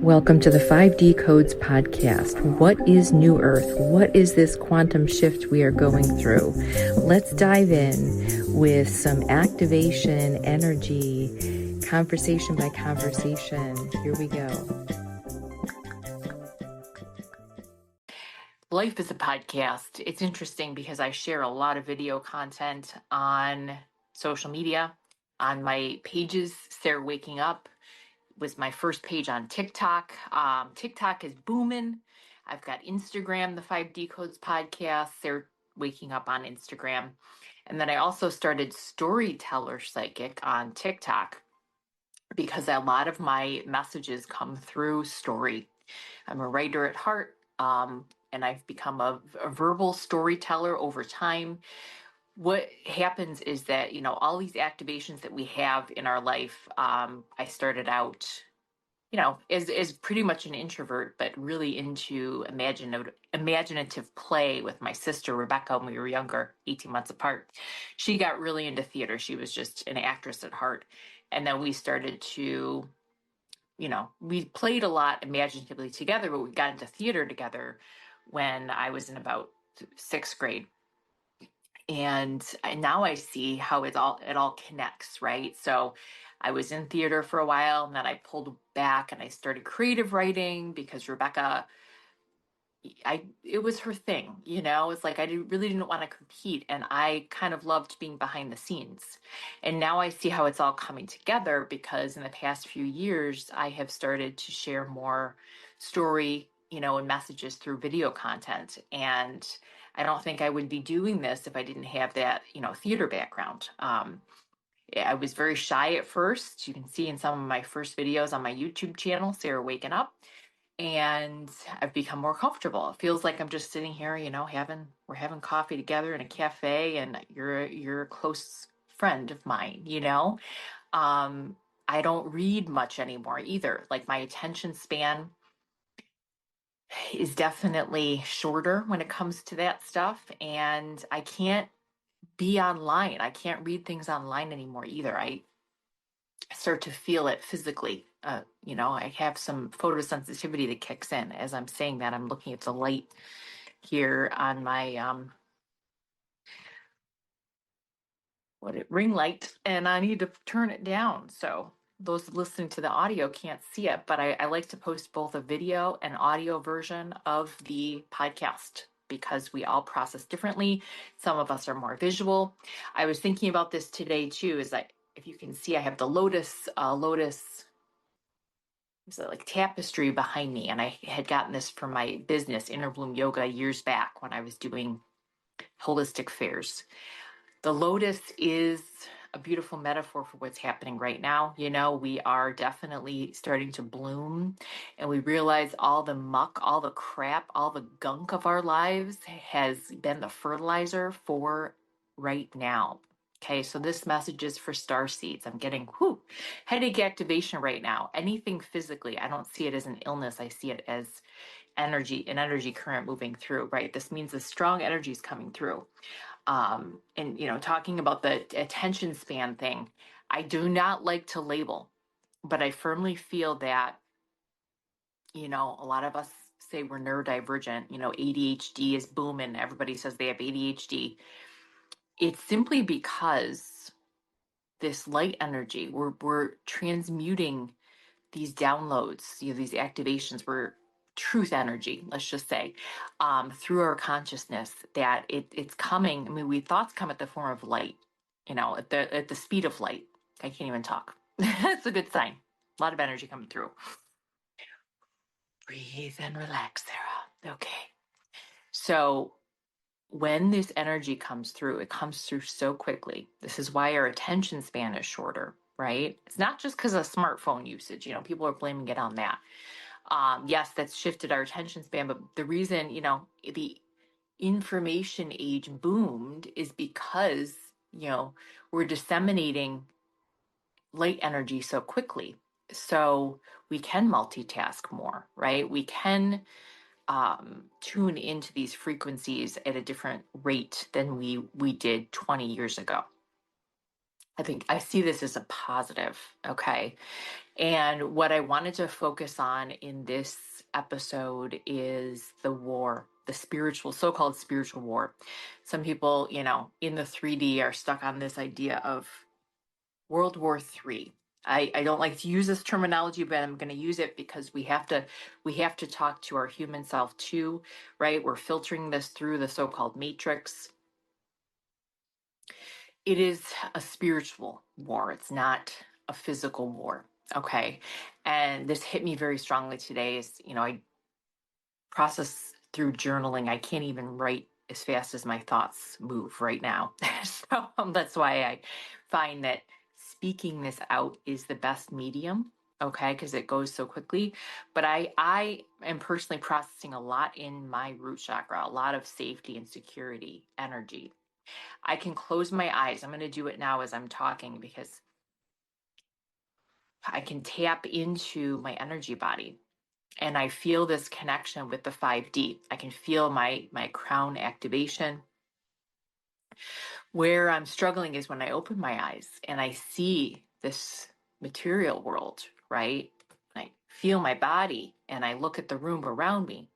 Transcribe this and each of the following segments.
Welcome to the 5D Codes podcast. What is New Earth? What is this quantum shift we are going through? Let's dive in with some activation, energy, conversation by conversation. Here we go. Life is a podcast. It's interesting because I share a lot of video content on social media, on my pages. Sarah Waking Up was my first page on TikTok. TikTok is booming. I've got Instagram, the 5D Codes podcast. They're waking up on Instagram. And then I also started Storyteller Psychic on TikTok because a lot of my messages come through story. I'm a writer at heart, and I've become a verbal storyteller over time. What happens is that, all these activations that we have in our life, I started out, as pretty much an introvert, but really into imaginative play with my sister, Rebecca, when we were younger, 18 months apart. She got really into theater. She was just an actress at heart. And then we started to, we played a lot imaginatively together, but we got into theater together when I was in about 6th grade. And now I see how it all connects, right? So I was in theater for a while, and then I pulled back and I started creative writing because Rebecca, it was her thing, It's like really didn't want to compete, and I kind of loved being behind the scenes. And now I see how it's all coming together because in the past few years, I have started to share more story, and messages through video content. And I don't think I would be doing this if I didn't have that, theater background. I was very shy at first. You can see in some of my first videos on my YouTube channel, Sarah Waking Up, and I've become more comfortable. It feels like I'm just sitting here, we're having coffee together in a cafe, and you're a close friend of mine, I don't read much anymore either. Like my attention span is definitely shorter when it comes to that stuff. And I can't be online. I can't read things online anymore either. I start to feel it physically. I have some photosensitivity that kicks in. As I'm saying that, I'm looking at the light here on my ring light, and I need to turn it down. So those listening to the audio can't see it, but I like to post both a video and audio version of the podcast because we all process differently. Some of us are more visual. I was thinking about this today too, is that if you can see, I have the lotus is it like tapestry behind me, and I had gotten this from my business, Inner Bloom Yoga, years back when I was doing holistic fairs. The lotus is a beautiful metaphor for what's happening right now. We are definitely starting to bloom, and we realize all the muck, all the crap, all the gunk of our lives has been the fertilizer for right now. Okay, so this message is for star seeds. I'm getting headache activation right now. Anything physically, I don't see it as an illness. I see it as an energy current moving through, right? This means the strong energy is coming through. And talking about the attention span thing, I do not like to label, but I firmly feel that, a lot of us say we're neurodivergent, ADHD is booming. Everybody says they have ADHD. It's simply because this light energy, we're transmuting these downloads, these activations, we're truth energy, let's just say, through our consciousness, that it's coming. I mean, thoughts come at the form of light, at the speed of light. I can't even talk. That's a good sign. A lot of energy coming through. Breathe and relax, Sarah. Okay. So when this energy comes through, it comes through so quickly. This is why our attention span is shorter, right? It's not just because of smartphone usage. People are blaming it on that. Yes, that's shifted our attention span, but the reason, the information age boomed is because, we're disseminating light energy so quickly. So we can multitask more, right? We can tune into these frequencies at a different rate than we did 20 years ago. I think I see this as a positive. Okay. And what I wanted to focus on in this episode is the war, the spiritual, so-called spiritual war. Some people, in the 3D are stuck on this idea of World War III. I don't like to use this terminology, but I'm going to use it because we have to talk to our human self too, right? We're filtering this through the so-called matrix. It is a spiritual war. It's not a physical war. Okay. And this hit me very strongly today is, I process through journaling. I can't even write as fast as my thoughts move right now. So that's why I find that speaking this out is the best medium. Okay, because it goes so quickly. But I am personally processing a lot in my root chakra, a lot of safety and security energy. I can close my eyes. I'm going to do it now as I'm talking because I can tap into my energy body and I feel this connection with the 5D. I can feel my crown activation. Where I'm struggling is when I open my eyes and I see this material world, right? I feel my body and I look at the room around me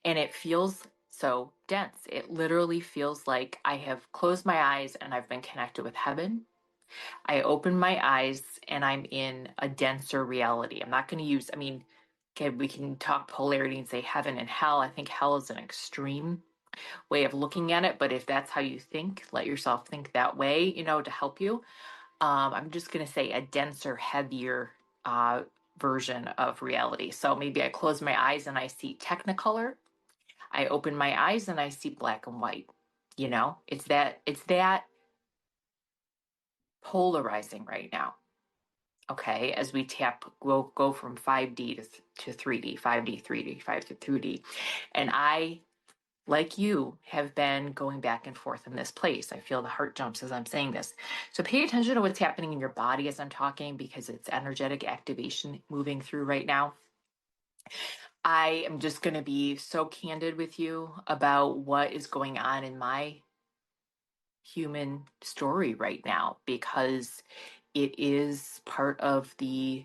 and it feels so dense. It literally feels like I have closed my eyes and I've been connected with heaven. I open my eyes and I'm in a denser reality. I'm not going to use, okay, we can talk polarity and say heaven and hell. I think hell is an extreme way of looking at it, but if that's how you think, let yourself think that way, to help you. I'm just going to say a denser, heavier version of reality. So maybe I close my eyes and I see technicolor. I open my eyes and I see black and white. It's that polarizing right now. Okay, as we tap, we'll go from 5D to 3D, 5D, 3D, 5 to 2D. And I, like you, have been going back and forth in this place. I feel the heart jumps as I'm saying this. So pay attention to what's happening in your body as I'm talking because it's energetic activation moving through right now. I am just going to be so candid with you about what is going on in my human story right now because it is part of the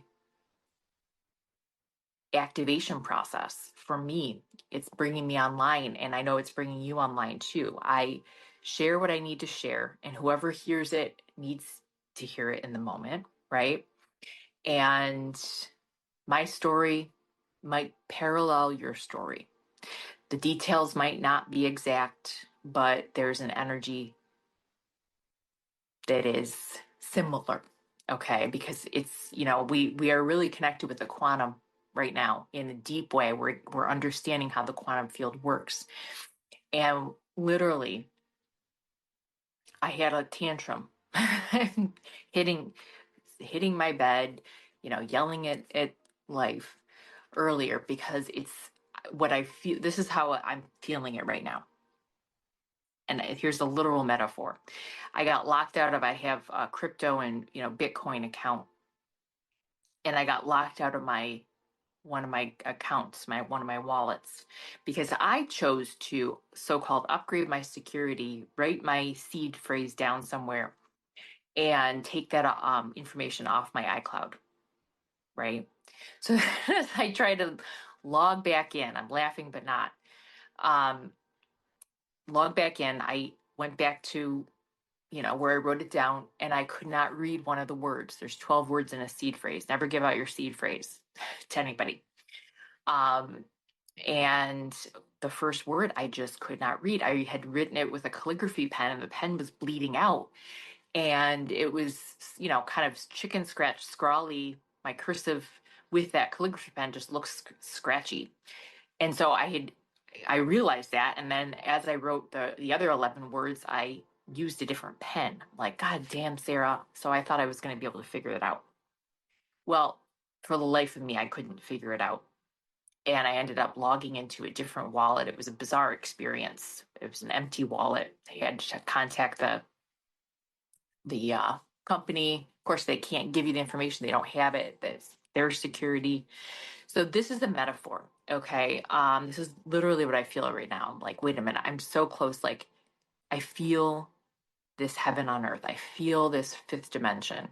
activation process for me. It's bringing me online, and I know it's bringing you online too. I share what I need to share, and whoever hears it needs to hear it in the moment, right? And my story might parallel your story. The details might not be exact, but there's an energy that is similar. Okay, because it's, we are really connected with the quantum right now in a deep way. We're understanding how the quantum field works. And literally, I had a tantrum hitting hitting my bed, yelling at life earlier because it's what I feel. This is how I'm feeling it right now. And here's a literal metaphor. I got locked out of, I have a crypto and, Bitcoin account. And I got locked out of one of my accounts, one of my wallets, because I chose to so-called upgrade my security, write my seed phrase down somewhere, and take that information off my iCloud, right? So I try to log back in. I'm laughing, but not. Um, log back in. I went back to where I wrote it down, and I could not read one of the words. There's 12 words in a seed phrase. Never give out your seed phrase to anybody. Um, and the first word I just could not read. I had written it with a calligraphy pen, and the pen was bleeding out. And it was, kind of chicken scratch, scrawly. My cursive with that calligraphy pen just looks scratchy. And so I realized that. And then as I wrote the other 11 words, I used a different pen. Like, God damn, Sarah. So I thought I was going to be able to figure it out. Well, for the life of me, I couldn't figure it out. And I ended up logging into a different wallet. It was a bizarre experience. It was an empty wallet. I had to contact the company. Of course, they can't give you the information. They don't have it. That's their security. So this is a metaphor. Okay. This is literally what I feel right now. I'm like, wait a minute. I'm so close. Like, I feel this heaven on earth. I feel this fifth dimension.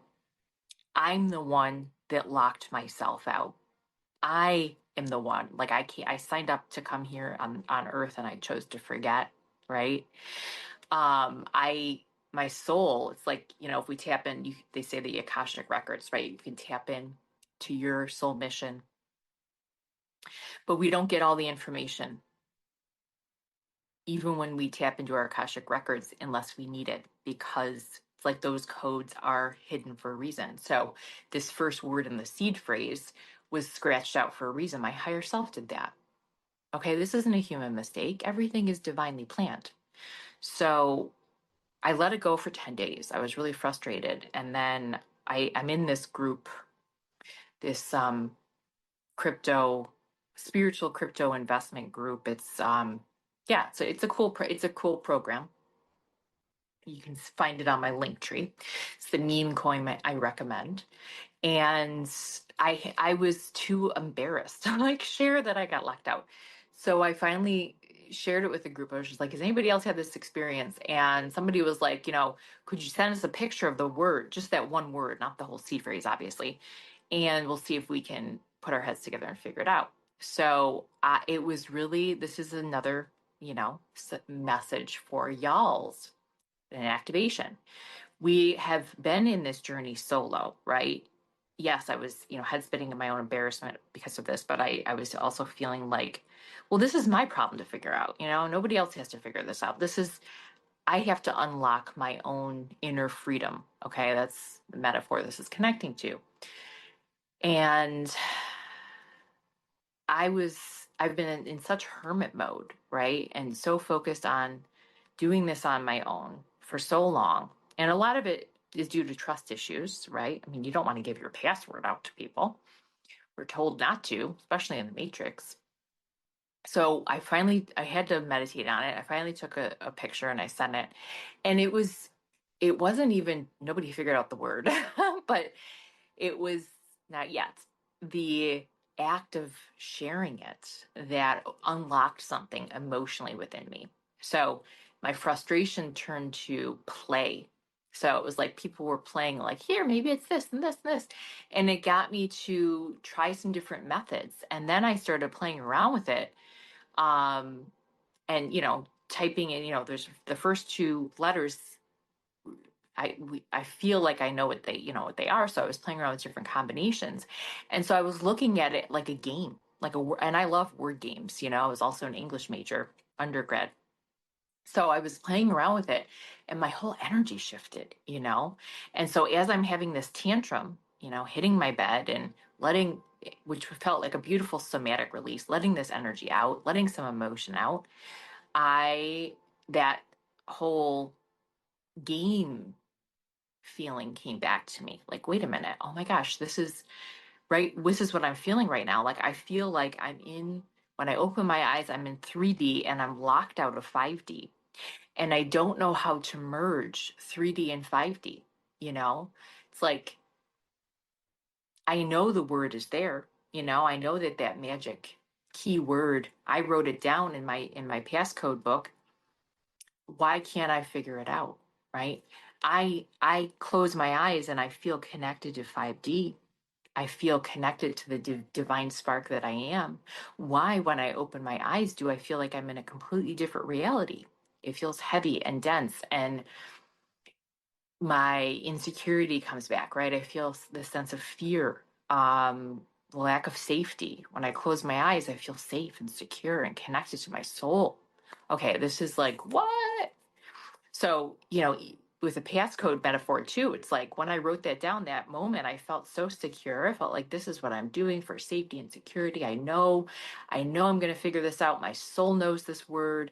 I'm the one that locked myself out. I am the one. Like I signed up to come here on earth and I chose to forget, right? I my soul, it's like, if we tap in, they say the Akashic records, right? You can tap in to your soul mission, but we don't get all the information even when we tap into our Akashic records unless we need it, because it's like those codes are hidden for a reason. So this first word in the seed phrase was scratched out for a reason. My higher self did that. Okay, this isn't a human mistake. Everything is divinely planned. So I let it go for 10 days. I was really frustrated. And then I'm in this group, this crypto, spiritual crypto investment group. It's yeah, so it's a cool program. You can find it on my link tree. It's the meme coin I recommend. And I was too embarrassed to like share that I got locked out. So I finally shared it with the group. I was just like, has anybody else had this experience? And somebody was like, could you send us a picture of the word, just that one word, not the whole seed phrase, obviously. And we'll see if we can put our heads together and figure it out. So it was really, this is another, message for y'all's an activation. We have been in this journey solo, right? Yes, I was, head spinning in my own embarrassment because of this, but I was also feeling like, well, this is my problem to figure out. Nobody else has to figure this out. I have to unlock my own inner freedom. Okay, that's the metaphor this is connecting to. And I've been in such hermit mode, right? And so focused on doing this on my own for so long. And a lot of it is due to trust issues, right? I mean, you don't want to give your password out to people. We're told not to, especially in the Matrix. So I had to meditate on it. I finally took a picture and I sent it. And it wasn't even, nobody figured out the word, but it was not yet. The act of sharing it that unlocked something emotionally within me. So my frustration turned to play. So it was like people were playing, like, here, maybe it's this and this and this. And it got me to try some different methods. And then I started playing around with it. Um, and, typing in, there's the first two letters. I feel like I know what they are. So I was playing around with different combinations, and so I was looking at it like a game, and I love word games. I was also an English major undergrad, so I was playing around with it, and my whole energy shifted. And so as I'm having this tantrum, hitting my bed and letting, which felt like a beautiful somatic release, letting this energy out, letting some emotion out, that whole game feeling came back to me. Like, wait a minute. Oh my gosh, this is right. This is what I'm feeling right now. Like, I feel like when I open my eyes, I'm in 3D and I'm locked out of 5D. And I don't know how to merge 3D and 5D. It's like, I know the word is there. I know that magic keyword, I wrote it down in my passcode book. Why can't I figure it out? Right? I close my eyes and I feel connected to 5D. I feel connected to the divine spark that I am. Why, when I open my eyes, do I feel like I'm in a completely different reality? It feels heavy and dense, and my insecurity comes back, right? I feel the sense of fear, lack of safety. When I close my eyes, I feel safe and secure and connected to my soul. Okay, this is like, what? So, with the passcode metaphor too, it's like when I wrote that down, that moment, I felt so secure. I felt like this is what I'm doing for safety and security. I know I'm going to figure this out. My soul knows this word.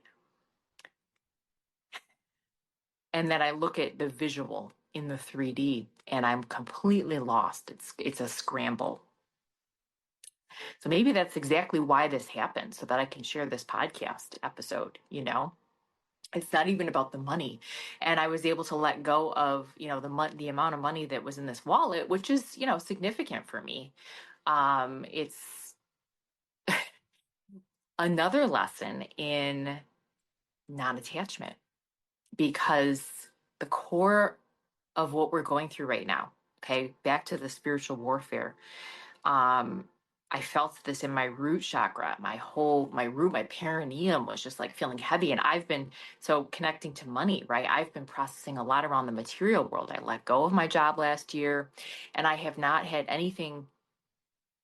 And then I look at the visual in the 3D and I'm completely lost. It's a scramble. So maybe that's exactly why this happened, so that I can share this podcast episode. It's not even about the money. And I was able to let go of, the amount of money that was in this wallet, which is, significant for me. It's another lesson in non-attachment, because the core of what we're going through right now, Okay, back to the spiritual warfare. Um, I felt this in my root chakra. My perineum was just like feeling heavy. And I've been so connecting to money, right? I've been processing a lot around the material world. I let go of my job last year, and I have not had anything.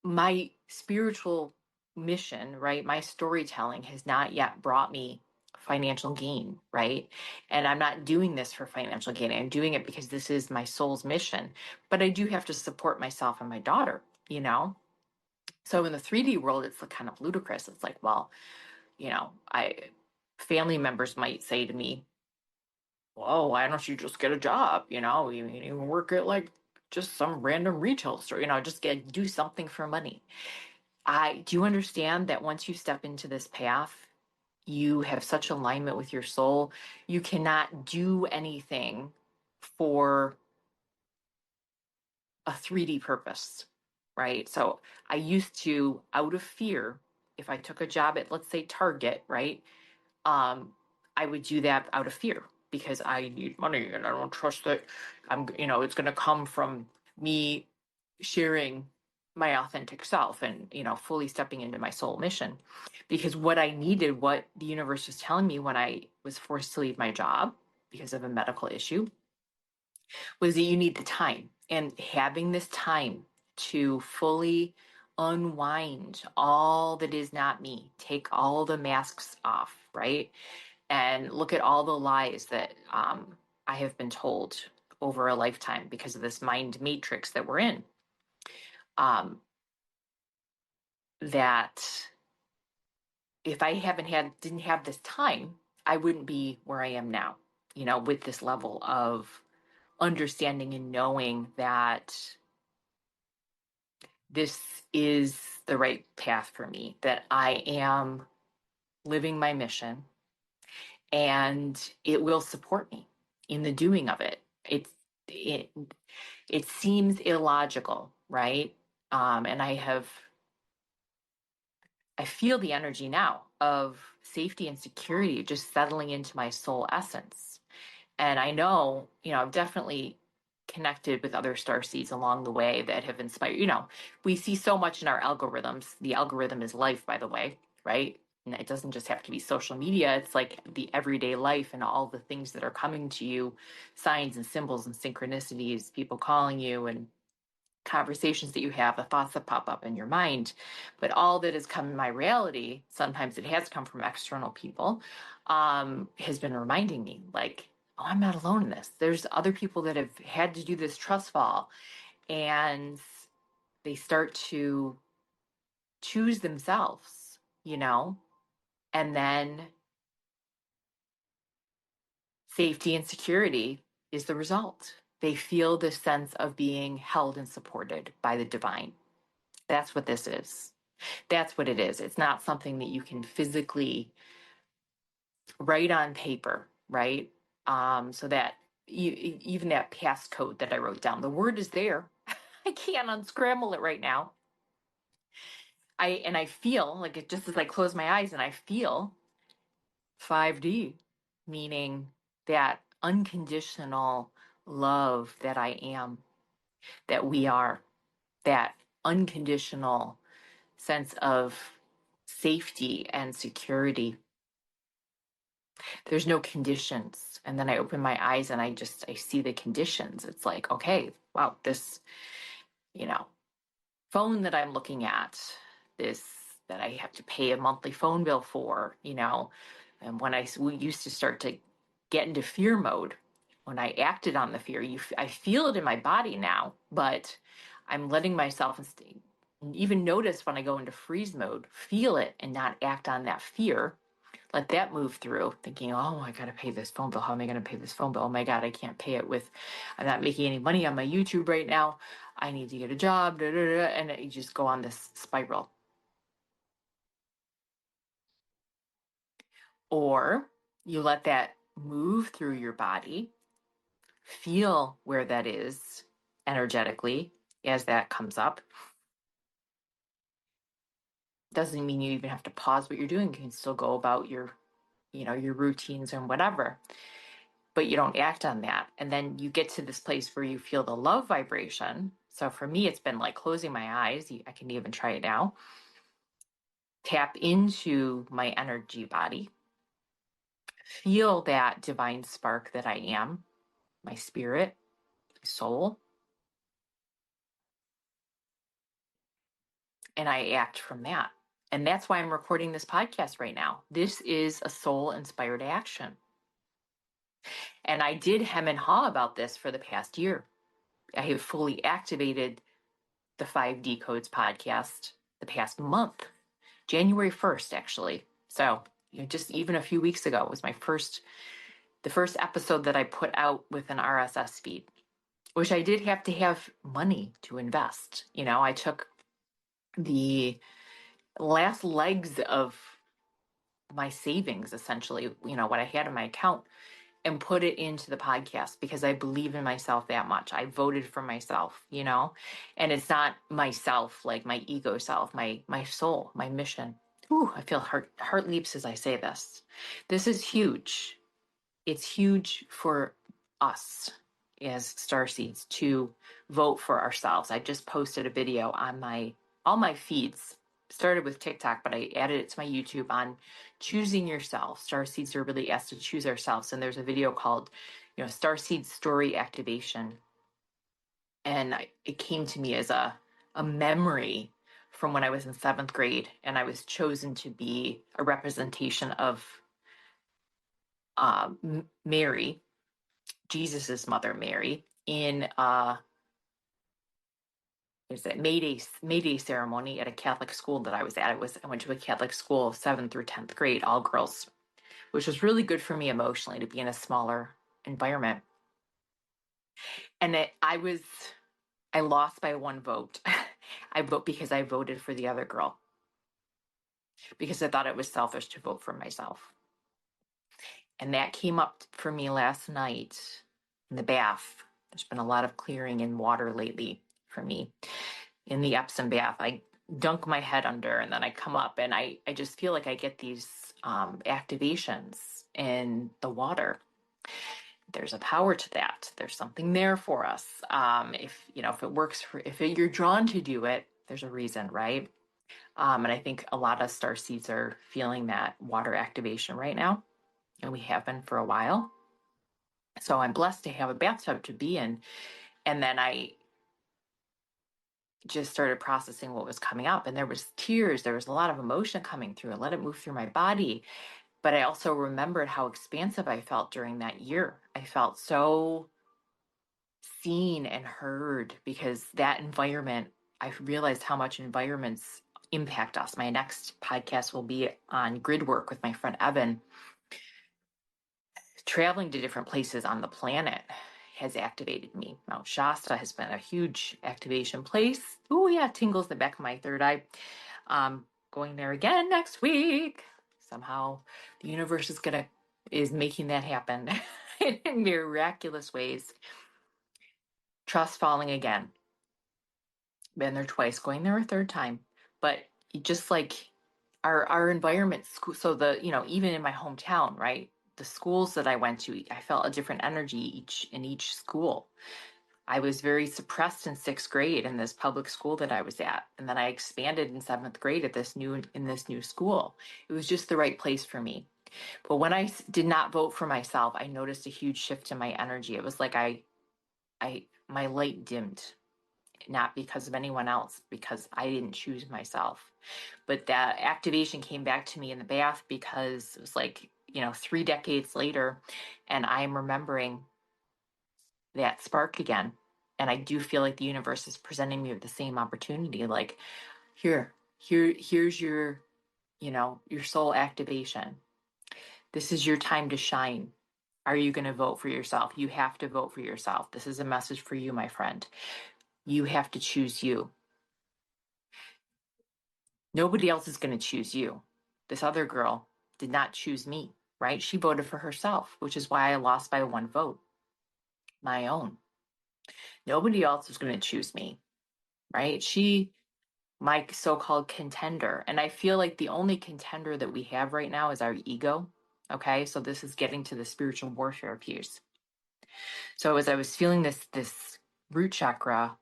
My spiritual mission, right? My storytelling has not yet brought me financial gain, right? And I'm not doing this for financial gain. I'm doing it because this is my soul's mission. But I do have to support myself and my daughter, you know? So in the 3D world, it's kind of ludicrous. It's like, well, I family members might say to me, "Whoa, why don't you just get a job? You even work at like just some random retail store. Just do something for money." I do you understand that once you step into this path, you have such alignment with your soul, you cannot do anything for a 3D purpose, right? So I used to, out of fear, if I took a job at, let's say, Target, right? Um, I would do that out of fear because I need money and I don't trust that it's going to come from me sharing my authentic self and, fully stepping into my soul mission. Because what I needed, what the universe was telling me when I was forced to leave my job because of a medical issue, was that you need the time, and having this time to fully unwind all that is not me, take all the masks off, right? And look at all the lies that I have been told over a lifetime because of this mind matrix that we're in. Um, that if I didn't have this time, I wouldn't be where I am now, with this level of understanding and knowing that this is the right path for me, that I am living my mission and it will support me in the doing of it. It it seems illogical, right? And I feel the energy now of safety and security just settling into my soul essence. And I know, I've definitely connected with other star seeds along the way that have inspired, we see so much in our algorithms. The algorithm is life, by the way, right? And it doesn't just have to be social media. It's like the everyday life and all the things that are coming to you, signs and symbols and synchronicities, people calling you and conversations that you have, the thoughts that pop up in your mind. But all that has come in my reality, sometimes it has come from external people, has been reminding me like, oh, I'm not alone in this. There's other people that have had to do this trust fall, and they start to choose themselves, and then safety and security is the result. They feel this sense of being held and supported by the divine. That's what this is. That's what it is. It's not something that you can physically write on paper, right? So that even that passcode that I wrote down, the word is there. I can't unscramble it right now. I feel like it, just as I close my eyes, and I feel 5D, meaning that unconditional love that I am, that we are, that unconditional sense of safety and security. There's no conditions. And then I open my eyes and I see the conditions. It's like, okay, wow, this, you know, phone that I'm looking at, this that I have to pay a monthly phone bill for, and when we used to start to get into fear mode, when I acted on the fear, I feel it in my body now, but I'm letting myself even notice when I go into freeze mode, feel it and not act on that fear. Let that move through, thinking, oh, I got to pay this phone bill. How am I going to pay this phone bill? Oh my God, I can't pay it I'm not making any money on my YouTube right now. I need to get a job, da, da, da, and you just go on this spiral. Or you let that move through your body, feel where that is energetically as that comes up. Doesn't mean you even have to pause what you're doing. You can still go about your routines and whatever. but you don't act on that. And then you get to this place where you feel the love vibration. So for me, it's been like closing my eyes. I can even try it now. Tap into my energy body. Feel that divine spark that I am, my spirit, my soul. And I act from that. And that's why I'm recording this podcast right now. This is a soul inspired action. And I did hem and haw about this for the past year. I have fully activated the 5D Codes podcast the past month, January 1st, actually. So, just even a few weeks ago was the first episode that I put out with an RSS feed, which I did have to have money to invest. I took the last legs of my savings, essentially, what I had in my account, and put it into the podcast because I believe in myself that much. I voted for myself, and it's not myself, like my ego self, my soul, my mission. Ooh, I feel heart leaps as I say this. This is huge. It's huge for us as starseeds to vote for ourselves. I just posted a video on all my feeds. Started with TikTok, but I added it to my YouTube on choosing yourself. Starseeds are really asked to choose ourselves. And there's a video called, Starseed Story Activation. And it came to me as a memory from when I was in 7th grade, and I was chosen to be a representation of Mary, Jesus's mother Mary, in is it May Day ceremony at a Catholic school that I was at. I went to a Catholic school of 7th through 10th grade, all girls, which was really good for me emotionally to be in a smaller environment. And I lost by one vote. I vote because I voted for the other girl because I thought it was selfish to vote for myself. And that came up for me last night in the bath. There's been a lot of clearing in water lately for me. In the Epsom bath, I dunk my head under and then I come up and I just feel like I get these activations in the water. There's a power to that. There's something there for us. If it works you're drawn to do it, there's a reason, right? And I think a lot of starseeds are feeling that water activation right now, and we have been for a while. So I'm blessed to have a bathtub to be in. And then I just started processing what was coming up, and there was tears. There was a lot of emotion coming through. I let it move through my body. But I also remembered how expansive I felt during that year. I felt so seen and heard because that environment, I realized how much environments impact us. My next podcast will be on grid work with my friend Evan. Traveling to different places on the planet has activated me. Mount Shasta has been a huge activation place. Oh yeah, tingles the back of my third eye. Going there again next week. Somehow the universe is making that happen in miraculous ways. Trust falling again. Been there twice, going there a third time. But just like our environment, so even in my hometown, right? The schools that I went to, I felt a different energy in each school. I was very suppressed in 6th grade in this public school that I was at, and then I expanded in 7th grade at this new school. It was just the right place for me. But when I did not vote for myself, I noticed a huge shift in my energy. It was like my light dimmed, not because of anyone else, because I didn't choose myself. But that activation came back to me in the bath because it was like, 3 decades later, and I'm remembering that spark again. And I do feel like the universe is presenting me with the same opportunity. Like, here's your soul activation. This is your time to shine. Are you going to vote for yourself? You have to vote for yourself. This is a message for you, my friend. You have to choose you. Nobody else is going to choose you. This other girl did not choose me, right? She voted for herself, which is why I lost by one vote, my own. Nobody else is going to choose me, right? My so-called contender. And I feel like the only contender that we have right now is our ego. Okay. So this is getting to the spiritual warfare piece. So as I was feeling this root chakra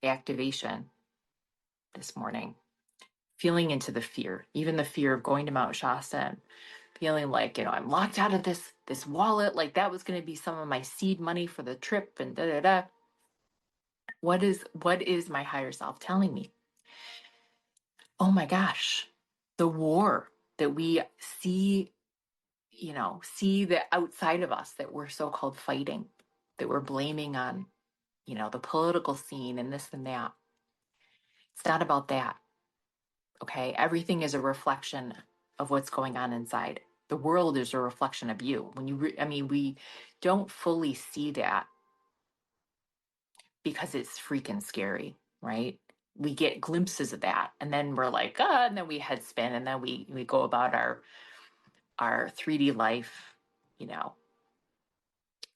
activation this morning, feeling into the fear, even the fear of going to Mount Shasta, and feeling like, I'm locked out of this wallet, like that was going to be some of my seed money for the trip, and da da da. What is my higher self telling me? Oh my gosh, the war that we see the outside of us that we're so-called fighting, that we're blaming on, the political scene and this and that. It's not about that. Okay. Everything is a reflection of what's going on inside. The world is a reflection of you. We don't fully see that because it's freaking scary, right? We get glimpses of that, and then we're like, and then we head spin, and then we go about our 3D life. You know,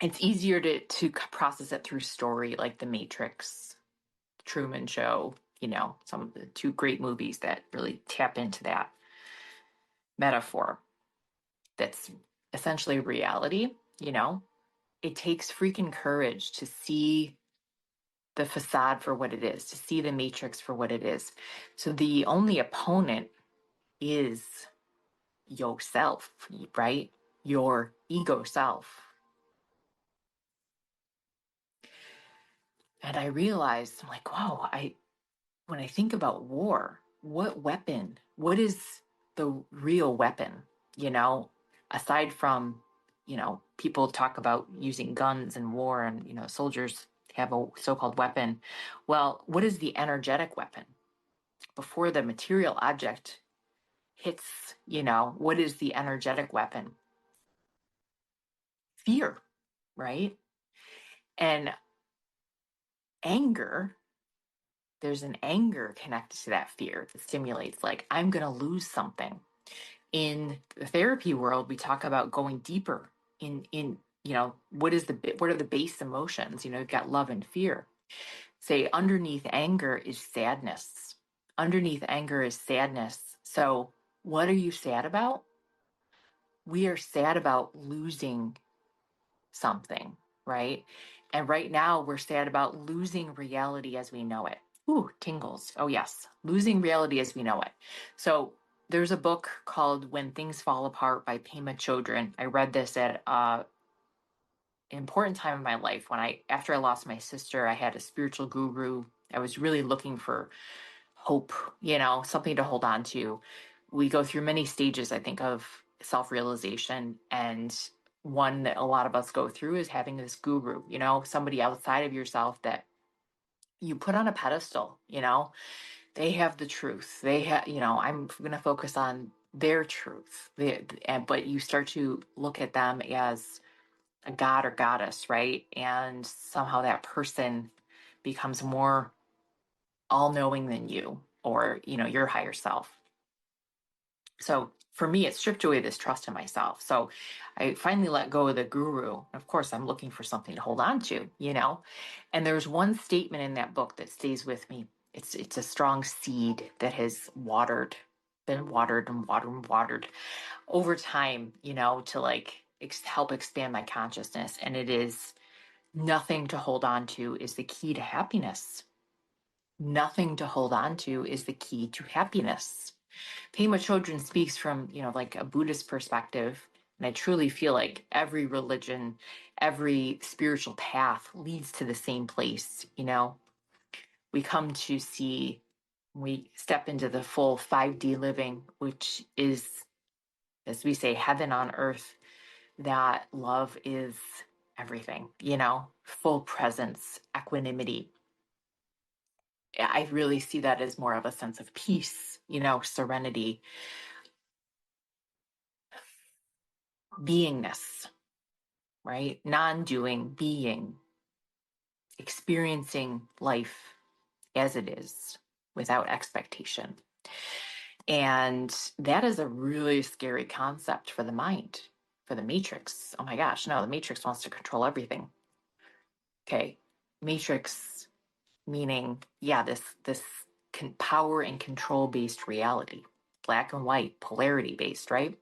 it's easier to process it through story, like The Matrix, Truman Show. Some of the two great movies that really tap into that metaphor. That's essentially reality. It takes freaking courage to see the facade for what it is, to see the matrix for what it is. So the only opponent is yourself, right? Your ego self. And I realized, I'm like, wow, when I think about war, what is the real weapon, you know, aside from, people talk about using guns in war, and, soldiers have a so-called weapon. Well, what is the energetic weapon? Before the material object hits, what is the energetic weapon? Fear, right? And anger, there's an anger connected to that fear that stimulates, like, I'm going to lose something. In the therapy world, we talk about going deeper in what are the base emotions? You've got love and fear. Say underneath anger is sadness. Underneath anger is sadness. So what are you sad about? We are sad about losing something, right? And right now we're sad about losing reality as we know it. Ooh, tingles. Oh, yes. Losing reality as we know it. So there's a book called When Things Fall Apart by Pema Chodron. I read this at an important time in my life when after I lost my sister, I had a spiritual guru. I was really looking for hope, something to hold on to. We go through many stages, I think, of self-realization. And one that a lot of us go through is having this guru, somebody outside of yourself that you put on a pedestal. They have the truth. They have, I'm going to focus on their truth. But you start to look at them as a god or goddess, right? And somehow that person becomes more all-knowing than you, or your higher self. So for me, it stripped away this trust in myself. So I finally let go of the guru. Of course, I'm looking for something to hold on to, and there's one statement in that book that stays with me. It's a strong seed that has been watered and watered and watered over time, to like help expand my consciousness. And it is: nothing to hold on to is the key to happiness. Nothing to hold on to is the key to happiness. Pema Chodron speaks from, like a Buddhist perspective. And I truly feel like every religion, every spiritual path leads to the same place. We come to see, we step into the full 5D living, which is, as we say, heaven on earth, that love is everything, full presence, equanimity. I really see that as more of a sense of peace, serenity, beingness, right? Non-doing, being, experiencing life as it is without expectation. And that is a really scary concept for the mind, for the matrix. Oh my gosh, no, the matrix wants to control everything. Okay. Matrix meaning, yeah, this power and control based reality, black and white, polarity based, right?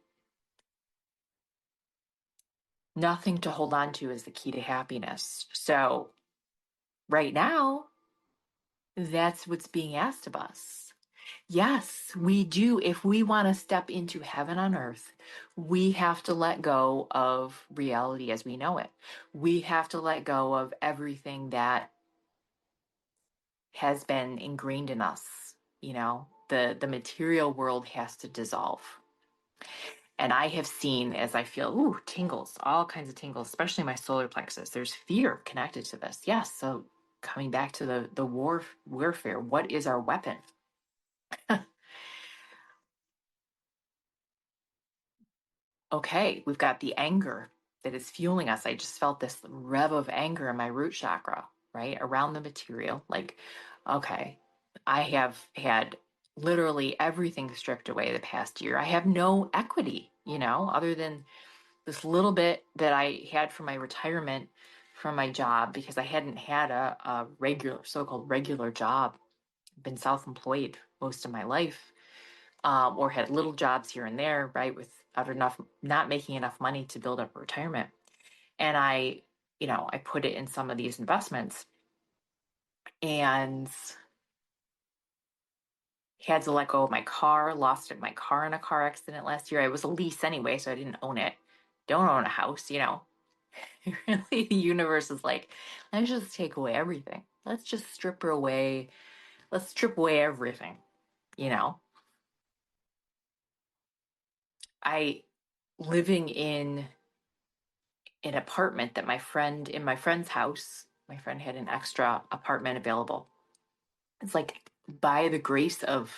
Nothing to hold on to is the key to happiness. So right now, that's what's being asked of us. Yes, we do. If we want to step into heaven on earth, we have to let go of reality as we know it. We have to let go of everything that has been ingrained in us. The material world has to dissolve. And I have seen as I feel, ooh, tingles, all kinds of tingles, especially my solar plexus. There's fear connected to this. Yes. So coming back to the warfare, what is our weapon? Okay, we've got the anger that is fueling us. I just felt this rev of anger in my root chakra, right? Around the material. Like, okay, I have had literally everything stripped away the past year. I have no equity, other than this little bit that I had from my retirement from my job because I hadn't had a regular, so called regular job, been self employed most of my life, or had little jobs here and there, right, without enough, not making enough money to build up retirement. And I put it in some of these investments and had to let go of my car, lost my car in a car accident last year. I was a lease anyway, so I didn't own it. Don't own a house. Really, the universe is like, let's just take away everything. Let's just strip her away. Let's strip away everything. You know, I living in an apartment that in my friend's house, my friend had an extra apartment available. It's like by the grace of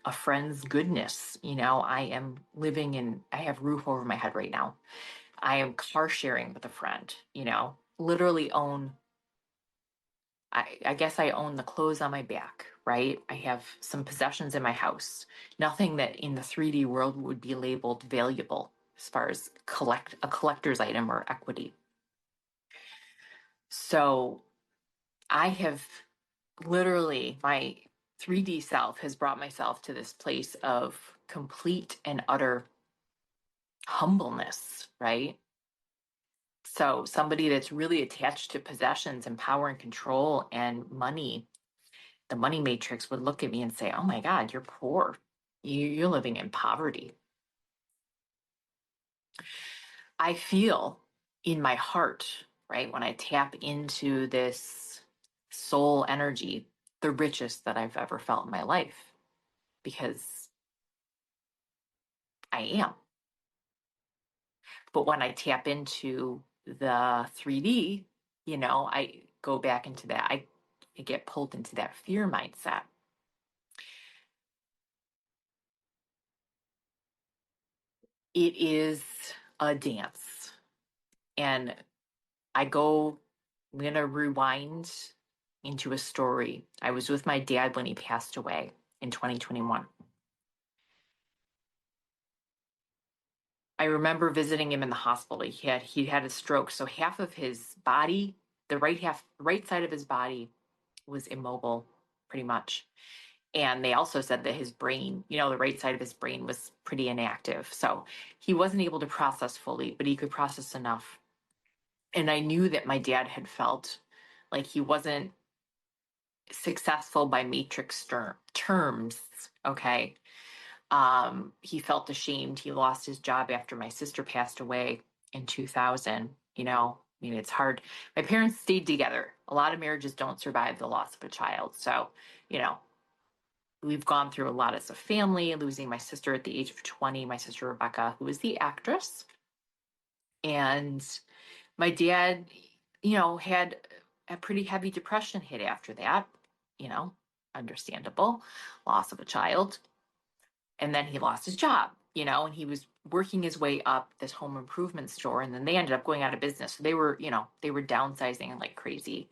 a friend's goodness, I have roof over my head right now. I am car sharing with a friend, literally own I guess I own the clothes on my back, right? I have some possessions in my house. Nothing that in the 3D world would be labeled valuable as far as a collector's item or equity. So I have literally, my 3D self has brought myself to this place of complete and utter humbleness, right? So somebody that's really attached to possessions and power and control and money, the money matrix would look at me and say, "Oh my God, you're poor. You're living in poverty." I feel in my heart, right, when I tap into this soul energy, the richest that I've ever felt in my life because I am. But when I tap into the 3D, I go back into that. I get pulled into that fear mindset. It is a dance. And I'm going to rewind into a story. I was with my dad when he passed away in 2021. I remember visiting him in the hospital. He had a stroke, so half of his body, right side of his body was immobile pretty much. And they also said that his brain, the right side of his brain was pretty inactive. So he wasn't able to process fully, but he could process enough. And I knew that my dad had felt like he wasn't successful by matrix terms. Okay. He felt ashamed. He lost his job after my sister passed away in 2000. It's hard. My parents stayed together. A lot of marriages don't survive the loss of a child. So, you know, we've gone through a lot as a family, losing my sister at the age of 20, my sister Rebecca, who was the actress. And my dad, had a pretty heavy depression hit after that, you know, understandable, loss of a child. And then he lost his job, and he was working his way up this home improvement store. And then they ended up going out of business. So they were downsizing like crazy.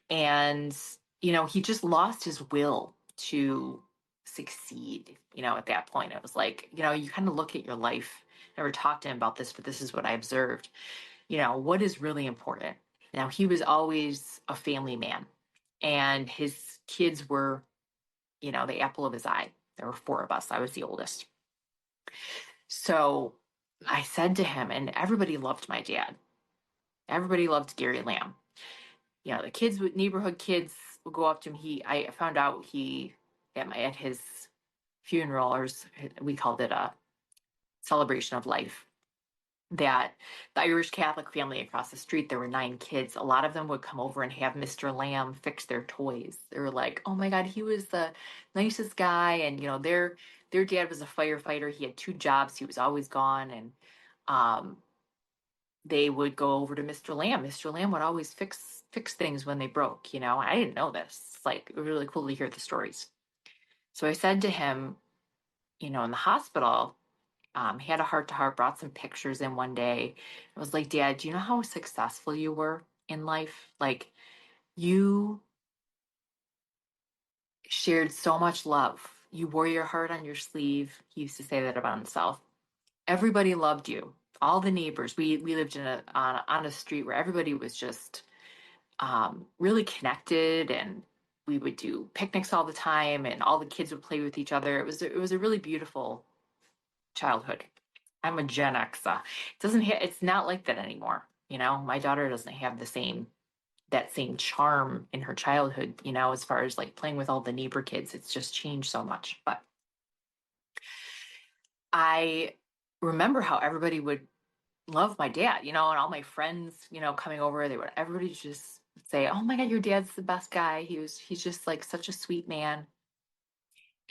And, he just lost his will to succeed, at that point. It was like, you kind of look at your life. Never talked to him about this, but this is what I observed. What is really important? Now, he was always a family man, and his kids were, the apple of his eye. There were four of us. I was the oldest. So I said to him, and everybody loved my dad. Everybody loved Gary Lamb. You know, the kids with neighborhood kids would go up to him. I found out he at his funeral, or we called it a celebration of life, that the Irish Catholic family across the street, there were 9 kids. A lot of them would come over and have Mr. Lamb fix their toys. They were like, "Oh my God, he was the nicest guy." And their dad was a firefighter. He had 2 jobs. He was always gone. And um, they would go over to Mr. Lamb. Mr. Lamb would always fix things when they broke. I didn't know this. It's like really cool to hear the stories. So I said to him, in the hospital, he had a heart to heart, brought some pictures in one day. I was like, Dad, do you know how successful you were in life? Like, you shared so much love. You wore your heart on your sleeve. He used to say that about himself. Everybody loved you. All the neighbors. We lived on a street where everybody was just really connected, and we would do picnics all the time, and all the kids would play with each other. It was a really beautiful childhood. I'm a Gen X. It's not like that anymore. My daughter doesn't have that same charm in her childhood, as far as like playing with all the neighbor kids. It's just changed so much. But I remember how everybody would love my dad, and all my friends, coming over, everybody just say, "Oh my God, your dad's the best guy. He's just like such a sweet man."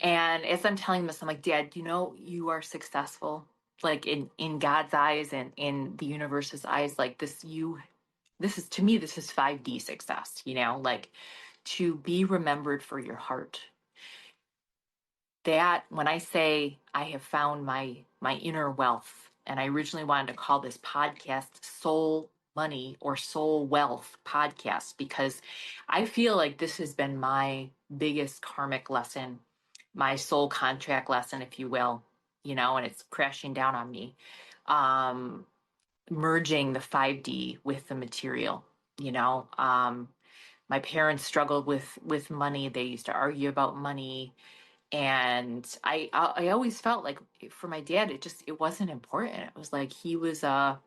And as I'm telling this, I'm like, Dad, you are successful, like in God's eyes and in the universe's eyes. Like this is, to me, this is 5D success, like to be remembered for your heart. That when I say I have found my inner wealth, and I originally wanted to call this podcast Soul Money or Soul Wealth Podcast, because I feel like this has been my biggest karmic lesson, my soul contract lesson, if you will, and it's crashing down on me. Um, Merging the 5D with the material, you know. My parents struggled with money. They used to argue about money, and I always felt like for my dad, it wasn't important. It was like he was a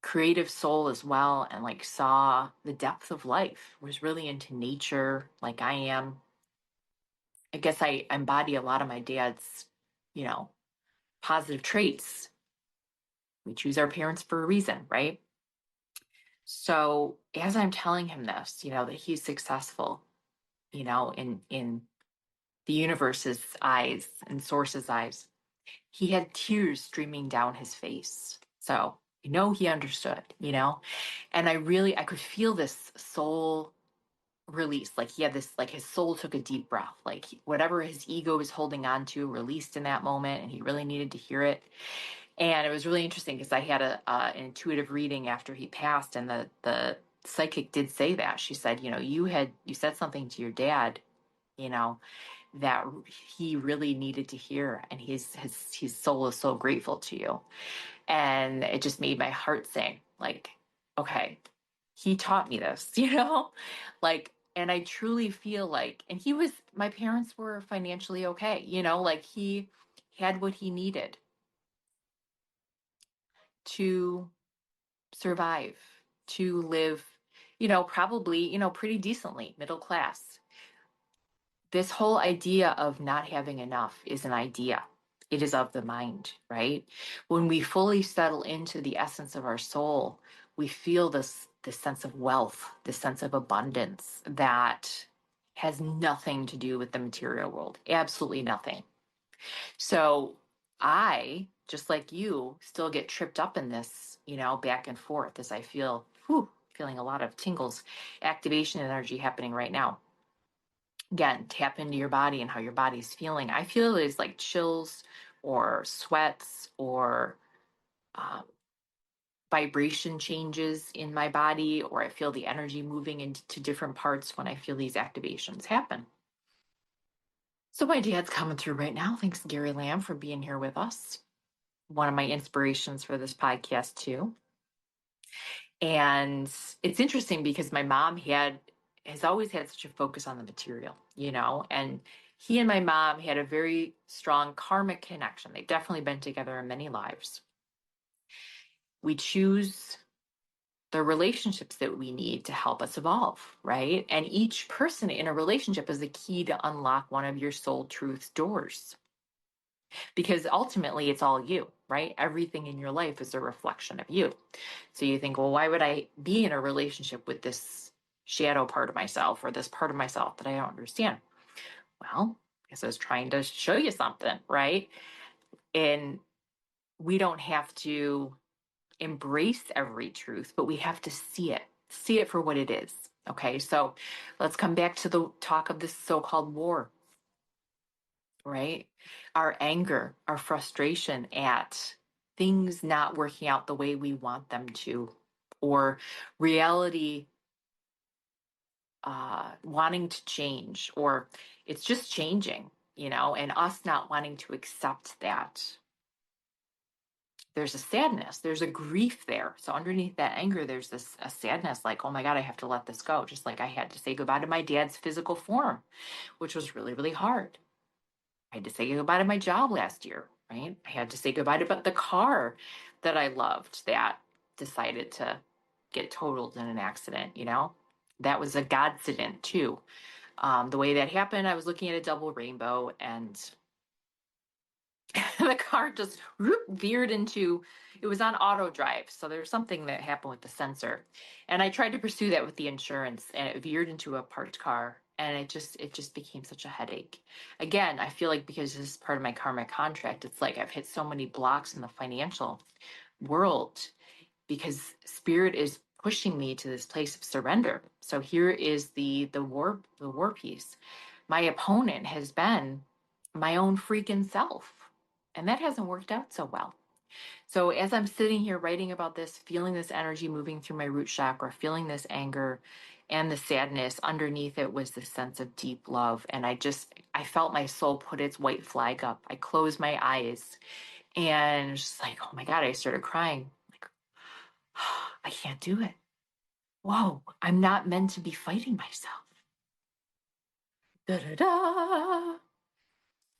creative soul as well, and like saw the depth of life, was really into nature like I am. I guess I embody a lot of my dad's, you know, positive traits. We choose our parents for a reason, right? So as I'm telling him this, that he's successful, in the universe's eyes and source's eyes, he had tears streaming down his face. So, he understood, and I could feel this soul release. Like he had this, like his soul took a deep breath, like whatever his ego was holding on to released in that moment, and he really needed to hear it. And it was really interesting because I had an intuitive reading after he passed, and the psychic did say that. She said, you said something to your dad, you know, that he really needed to hear, and his soul is so grateful to you. And it just made my heart sing. Like, okay, he taught me this, like, and I truly feel like, and my parents were financially okay, like he had what he needed to survive, to live, probably, pretty decently, middle class. This whole idea of not having enough is an idea. It is of the mind, right? When we fully settle into the essence of our soul, we feel this sense of wealth, this sense of abundance that has nothing to do with the material world. Absolutely nothing. So I, just like you, still get tripped up in this, back and forth as I feeling a lot of tingles, activation energy happening right now. Again, tap into your body and how your body's feeling. I feel it's like chills or sweats or uh, vibration changes in my body, or I feel the energy moving into different parts when I feel these activations happen. So my dad's coming through right now. Thanks, Gary Lamb, for being here with us. One of my inspirations for this podcast too. And it's interesting because my mom has always had such a focus on the material, and he and my mom had a very strong karmic connection. They've definitely been together in many lives. We choose the relationships that we need to help us evolve, right? And each person in a relationship is the key to unlock one of your soul truth doors. Because ultimately, it's all you, right? Everything in your life is a reflection of you. So you think, well, why would I be in a relationship with this shadow part of myself or this part of myself that I don't understand? Well, because I was trying to show you something, right? And we don't have to embrace every truth, but we have to see it for what it is. Okay, so let's come back to the talk of this so called war, right? Our anger, our frustration at things not working out the way we want them to, or reality wanting to change, or it's just changing, and us not wanting to accept that. There's a sadness, there's a grief there. So underneath that anger, there's this a sadness like, oh my God, I have to let this go. Just like I had to say goodbye to my dad's physical form, which was really, really hard. I had to say goodbye to my job last year, right? I had to say goodbye to the car that I loved that decided to get totaled in an accident. That was a godsident too. The way that happened, I was looking at a double rainbow and the car just veered into, it was on auto drive. So there's something that happened with the sensor. And I tried to pursue that with the insurance and it veered into a parked car. And it just became such a headache. Again, I feel like because this is part of my karmic contract, it's like I've hit so many blocks in the financial world because spirit is pushing me to this place of surrender. So here is the war piece. My opponent has been my own freaking self. And that hasn't worked out so well. So as I'm sitting here writing about this, feeling this energy moving through my root chakra, feeling this anger and the sadness, underneath it was this sense of deep love. And I felt my soul put its white flag up. I closed my eyes and just like, oh my God, I started crying. Like, oh, I can't do it. Whoa, I'm not meant to be fighting myself. Da da da.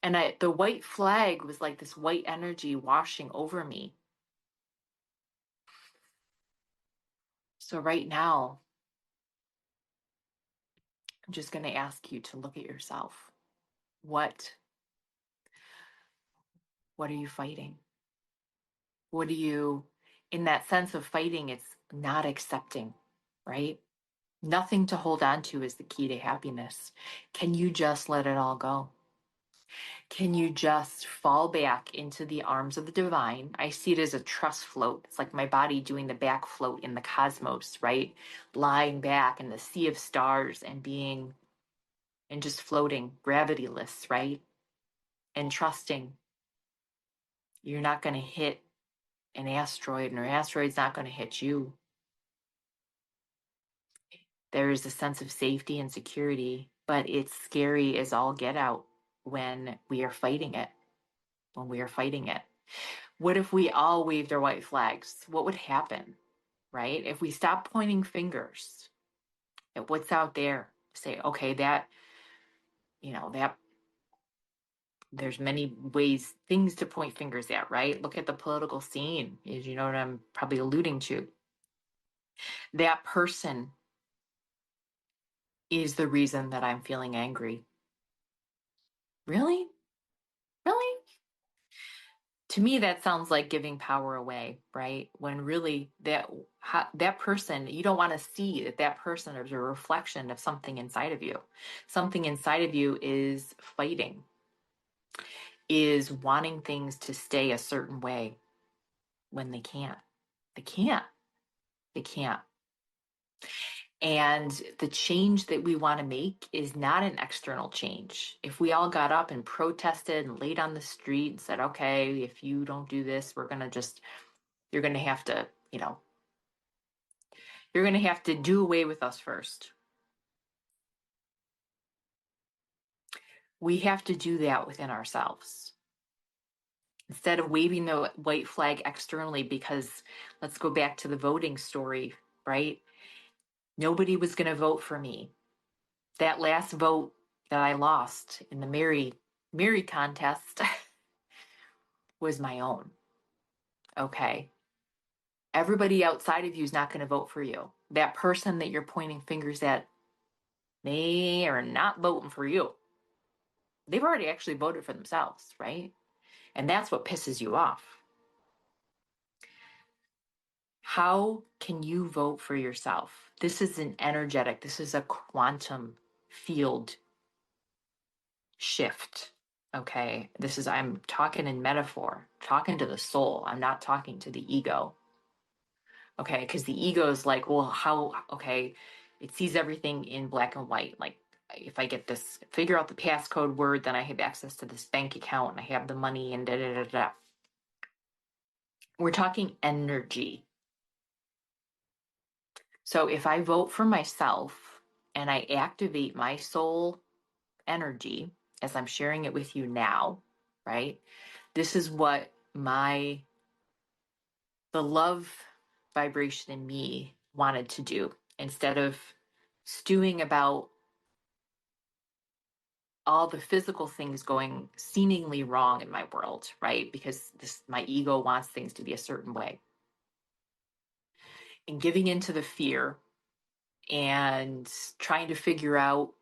And the white flag was like this white energy washing over me. So right now, I'm just going to ask you to look at yourself. What what are you fighting? What do you, in that sense of fighting, it's not accepting, right? Nothing to hold on to is the key to happiness. Can you just let it all go? Can you just fall back into the arms of the divine? I see it as a trust float. It's like my body doing the back float in the cosmos, right? Lying back in the sea of stars and being and just floating, gravityless, right? And trusting you're not going to hit an asteroid and an asteroid's not going to hit you. There is a sense of safety and security, but it's scary as all get out when we are fighting it. When we are fighting it. What if we all waved our white flags? What would happen, right? If we stop pointing fingers at what's out there, say, okay, that there's many ways, things to point fingers at, right? Look at the political scene, as you know what I'm probably alluding to. That person is the reason that I'm feeling angry. Really? Really? To me, that sounds like giving power away, right? When really that person, you don't want to see that person is a reflection of something inside of you. Something inside of you is fighting, is wanting things to stay a certain way when they can't. They can't. They can't. And the change that we want to make is not an external change. If we all got up and protested and laid on the street and said, okay, if you don't do this, you're going to have to, you're going to have to do away with us first. We have to do that within ourselves. Instead of waving the white flag externally, because let's go back to the voting story, right? Nobody was going to vote for me. That last vote that I lost in the Mary contest was my own. Okay. Everybody outside of you is not going to vote for you. That person that you're pointing fingers at, they are not voting for you. They've already actually voted for themselves, right? And that's what pisses you off. How can you vote for yourself? This is this is a quantum field shift. Okay. I'm talking in metaphor, talking to the soul. I'm not talking to the ego. Okay. Because the ego is like, well, okay, it sees everything in black and white. Like, if I get this, figure out the passcode word, then I have access to this bank account and I have the money and da da da da. We're talking energy. So if I vote for myself and I activate my soul energy as I'm sharing it with you now, right? This is what the love vibration in me wanted to do, instead of stewing about all the physical things going seemingly wrong in my world, right? Because my ego wants things to be a certain way. And giving into the fear and trying to figure out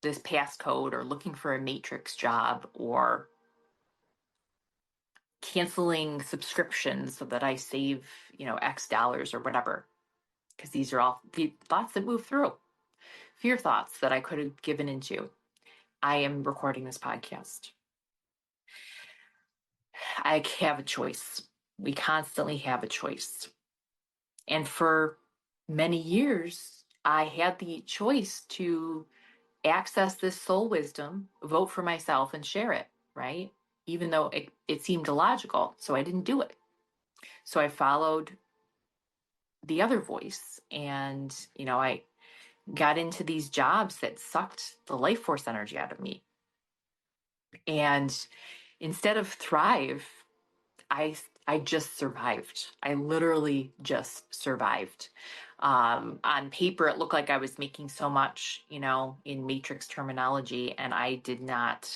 this passcode, or looking for a matrix job, or canceling subscriptions so that I save, X dollars or whatever. Because these are all the thoughts that move through, fear thoughts that I could have given into. I am recording this podcast. I have a choice. We constantly have a choice. And for many years, I had the choice to access this soul wisdom, vote for myself, and share it, right? Even though it seemed illogical. So I didn't do it. So I followed the other voice, and, I got into these jobs that sucked the life force energy out of me. And instead of thrive, I just survived. I literally just survived. On paper, it looked like I was making so much, in matrix terminology, and I did not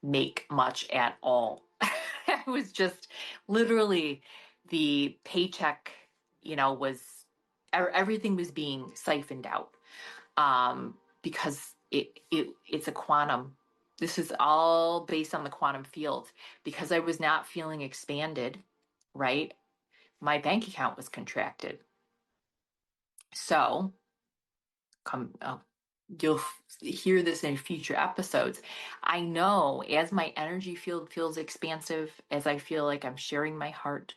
make much at all. I was just literally, the paycheck, everything was being siphoned out, because it's a quantum. This is all based on the quantum field. Because I was not feeling expanded, right? My bank account was contracted. So you'll hear this in future episodes. I know as my energy field feels expansive, as I feel like I'm sharing my heart,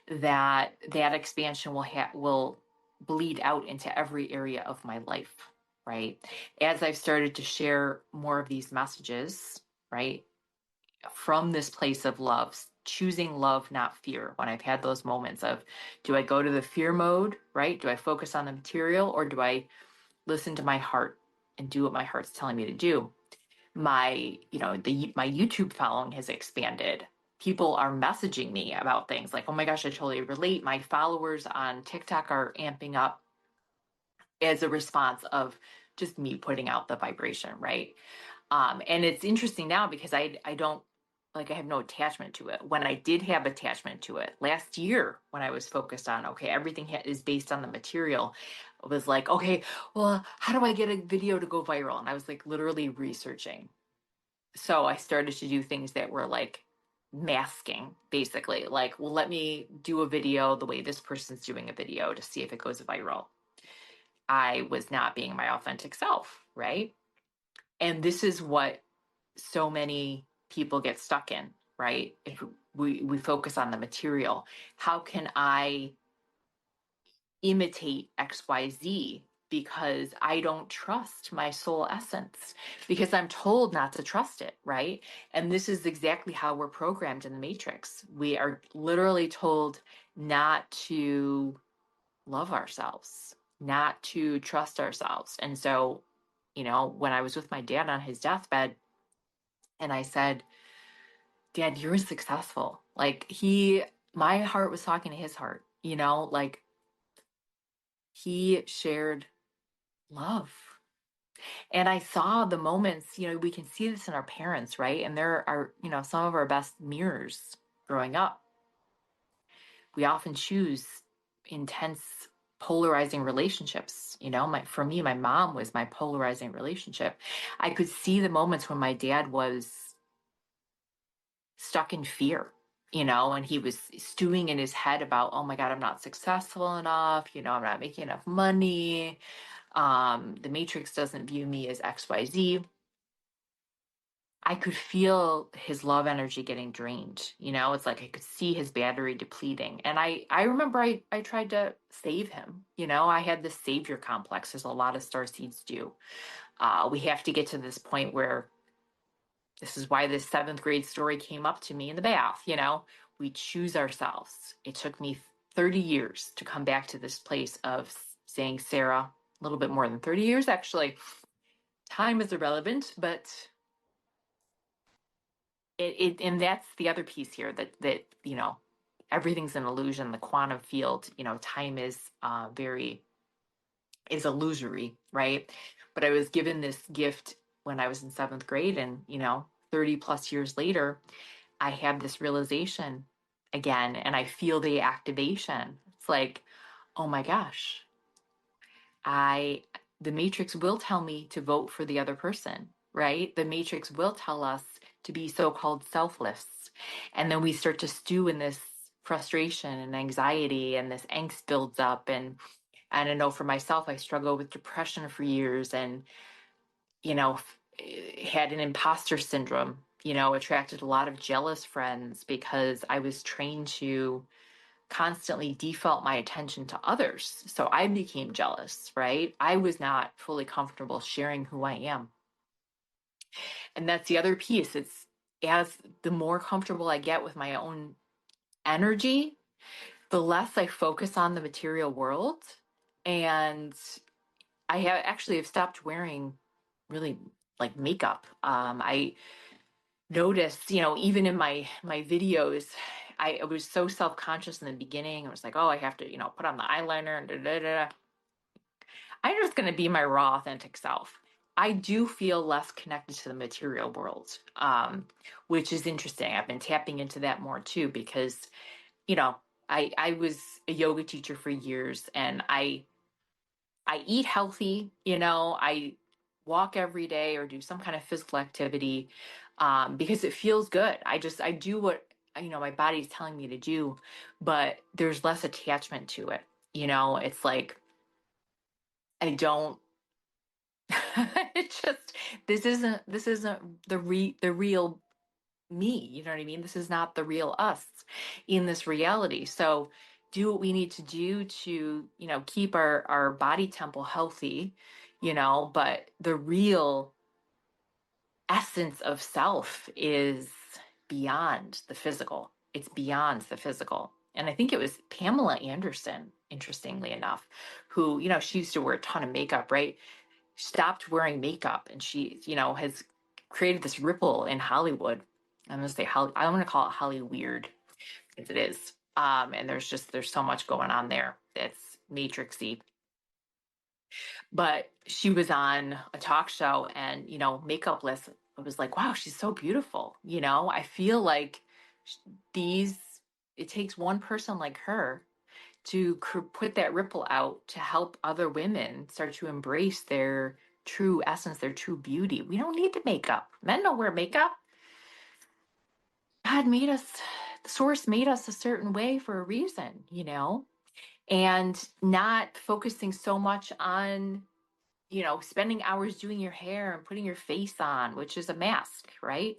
that expansion will bleed out into every area of my life, right? As I've started to share more of these messages, right, from this place of love, choosing love, not fear. When I've had those moments of, do I go to the fear mode, right? Do I focus on the material, or do I listen to my heart and do what my heart's telling me to do? My YouTube following has expanded. People are messaging me about things like, oh my gosh, I totally relate. My followers on TikTok are amping up as a response of just me putting out the vibration, right? And it's interesting now because I don't, I have no attachment to it. When I did have attachment to it last year, when I was focused on, okay, everything is based on the material, it was like, okay, well, how do I get a video to go viral? And I was like literally researching. So I started to do things that were like masking, basically. Like, well, let me do a video the way this person's doing a video to see if it goes viral. I was not being my authentic self, right? And this is what so many people get stuck in, right? If we focus on the material, how can I imitate XYZ because I don't trust my soul essence, because I'm told not to trust it, right? And this is exactly how we're programmed in the matrix. We are literally told not to love ourselves, not to trust ourselves. And so, when I was with my dad on his deathbed, and I said, Dad, you're successful. Like, my heart was talking to his heart, like, he shared love. And I saw the moments, we can see this in our parents, right? And there are, some of our best mirrors growing up. we often choose intense polarizing relationships. For me, my mom was my polarizing relationship. I could see the moments when my dad was stuck in fear, and he was stewing in his head about, oh my God, I'm not successful enough, I'm not making enough money. The matrix doesn't view me as XYZ. I could feel his love energy getting drained. It's like I could see his battery depleting. And I remember I tried to save him. I had this savior complex, as a lot of starseeds do. We have to get to this point where this is why this seventh grade story came up to me in the bath. We choose ourselves. It took me 30 years to come back to this place of saying, Sarah, a little bit more than 30 years, actually. Time is irrelevant, but and that's the other piece here, that everything's an illusion. The quantum field, time is illusory, right? But I was given this gift when I was in seventh grade, and 30 plus years later, I have this realization again, and I feel the activation. It's like, oh my gosh, I the matrix will tell me to vote for the other person, right? The matrix will tell us to be so-called selfless. And then we start to stew in this frustration and anxiety, and this angst builds up. And I know for myself, I struggled with depression for years, and you know, had an imposter syndrome, attracted a lot of jealous friends because I was trained to constantly default my attention to others. So I became jealous, right? I was not fully comfortable sharing who I am. And that's the other piece. It's as the more comfortable I get with my own energy, the less I focus on the material world. And I have stopped wearing really like makeup. I noticed, even in my videos, I was so self-conscious in the beginning. I was like, oh, I have to, put on the eyeliner and da da da. I'm just going to be my raw, authentic self. I do feel less connected to the material world, which is interesting. I've been tapping into that more too, because, you know, I was a yoga teacher for years, and I eat healthy, I walk every day or do some kind of physical activity, because it feels good. I do what, my body's telling me to do, but there's less attachment to it. It's like, I don't, it's just, this isn't the real me. You know what I mean? This is not the real us in this reality. So do what we need to do to, keep our body temple healthy, but the real essence of self is beyond the physical. It's beyond the physical. And I think it was Pamela Anderson, interestingly enough, who, she used to wear a ton of makeup, right? Stopped wearing makeup, and she, has created this ripple in Hollywood. I'm gonna say I want to call it Holly weird, because it is. And there's so much going on there that's matrixy. But she was on a talk show, and makeupless. I was like, wow, she's so beautiful. I feel like these. It takes one person like her to put that ripple out to help other women start to embrace their true essence, their true beauty. We don't need the makeup. Men don't wear makeup. God made us, the source made us a certain way for a reason, and not focusing so much on, spending hours doing your hair and putting your face on, which is a mask, right?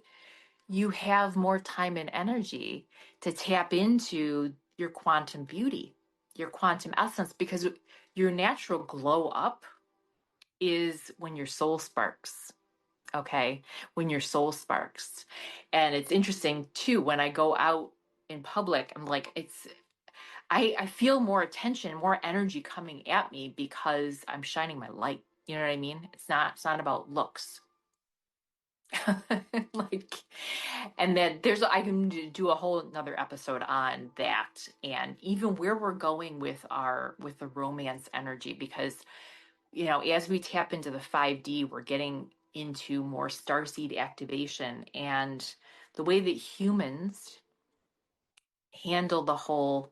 You have more time and energy to tap into your quantum beauty, your quantum essence, because your natural glow up is when your soul sparks. Okay. When your soul sparks. And it's interesting too, when I go out in public, I'm like, I feel more attention, more energy coming at me because I'm shining my light. You know what I mean? It's not about looks. Like, and then I can do a whole another episode on that, and even where we're going with the romance energy, because as we tap into the 5D, we're getting into more starseed activation, and the way that humans handle the whole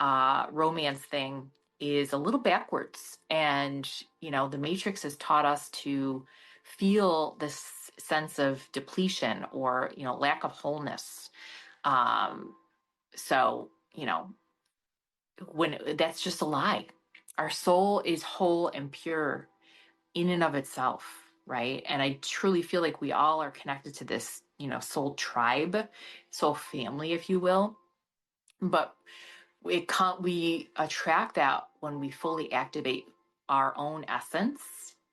romance thing is a little backwards. And, the Matrix has taught us to feel this sense of depletion or, lack of wholeness. So, when that's just a lie. Our soul is whole and pure in and of itself, right? And I truly feel like we all are connected to this, soul tribe, soul family, if you will. But we attract that when we fully activate our own essence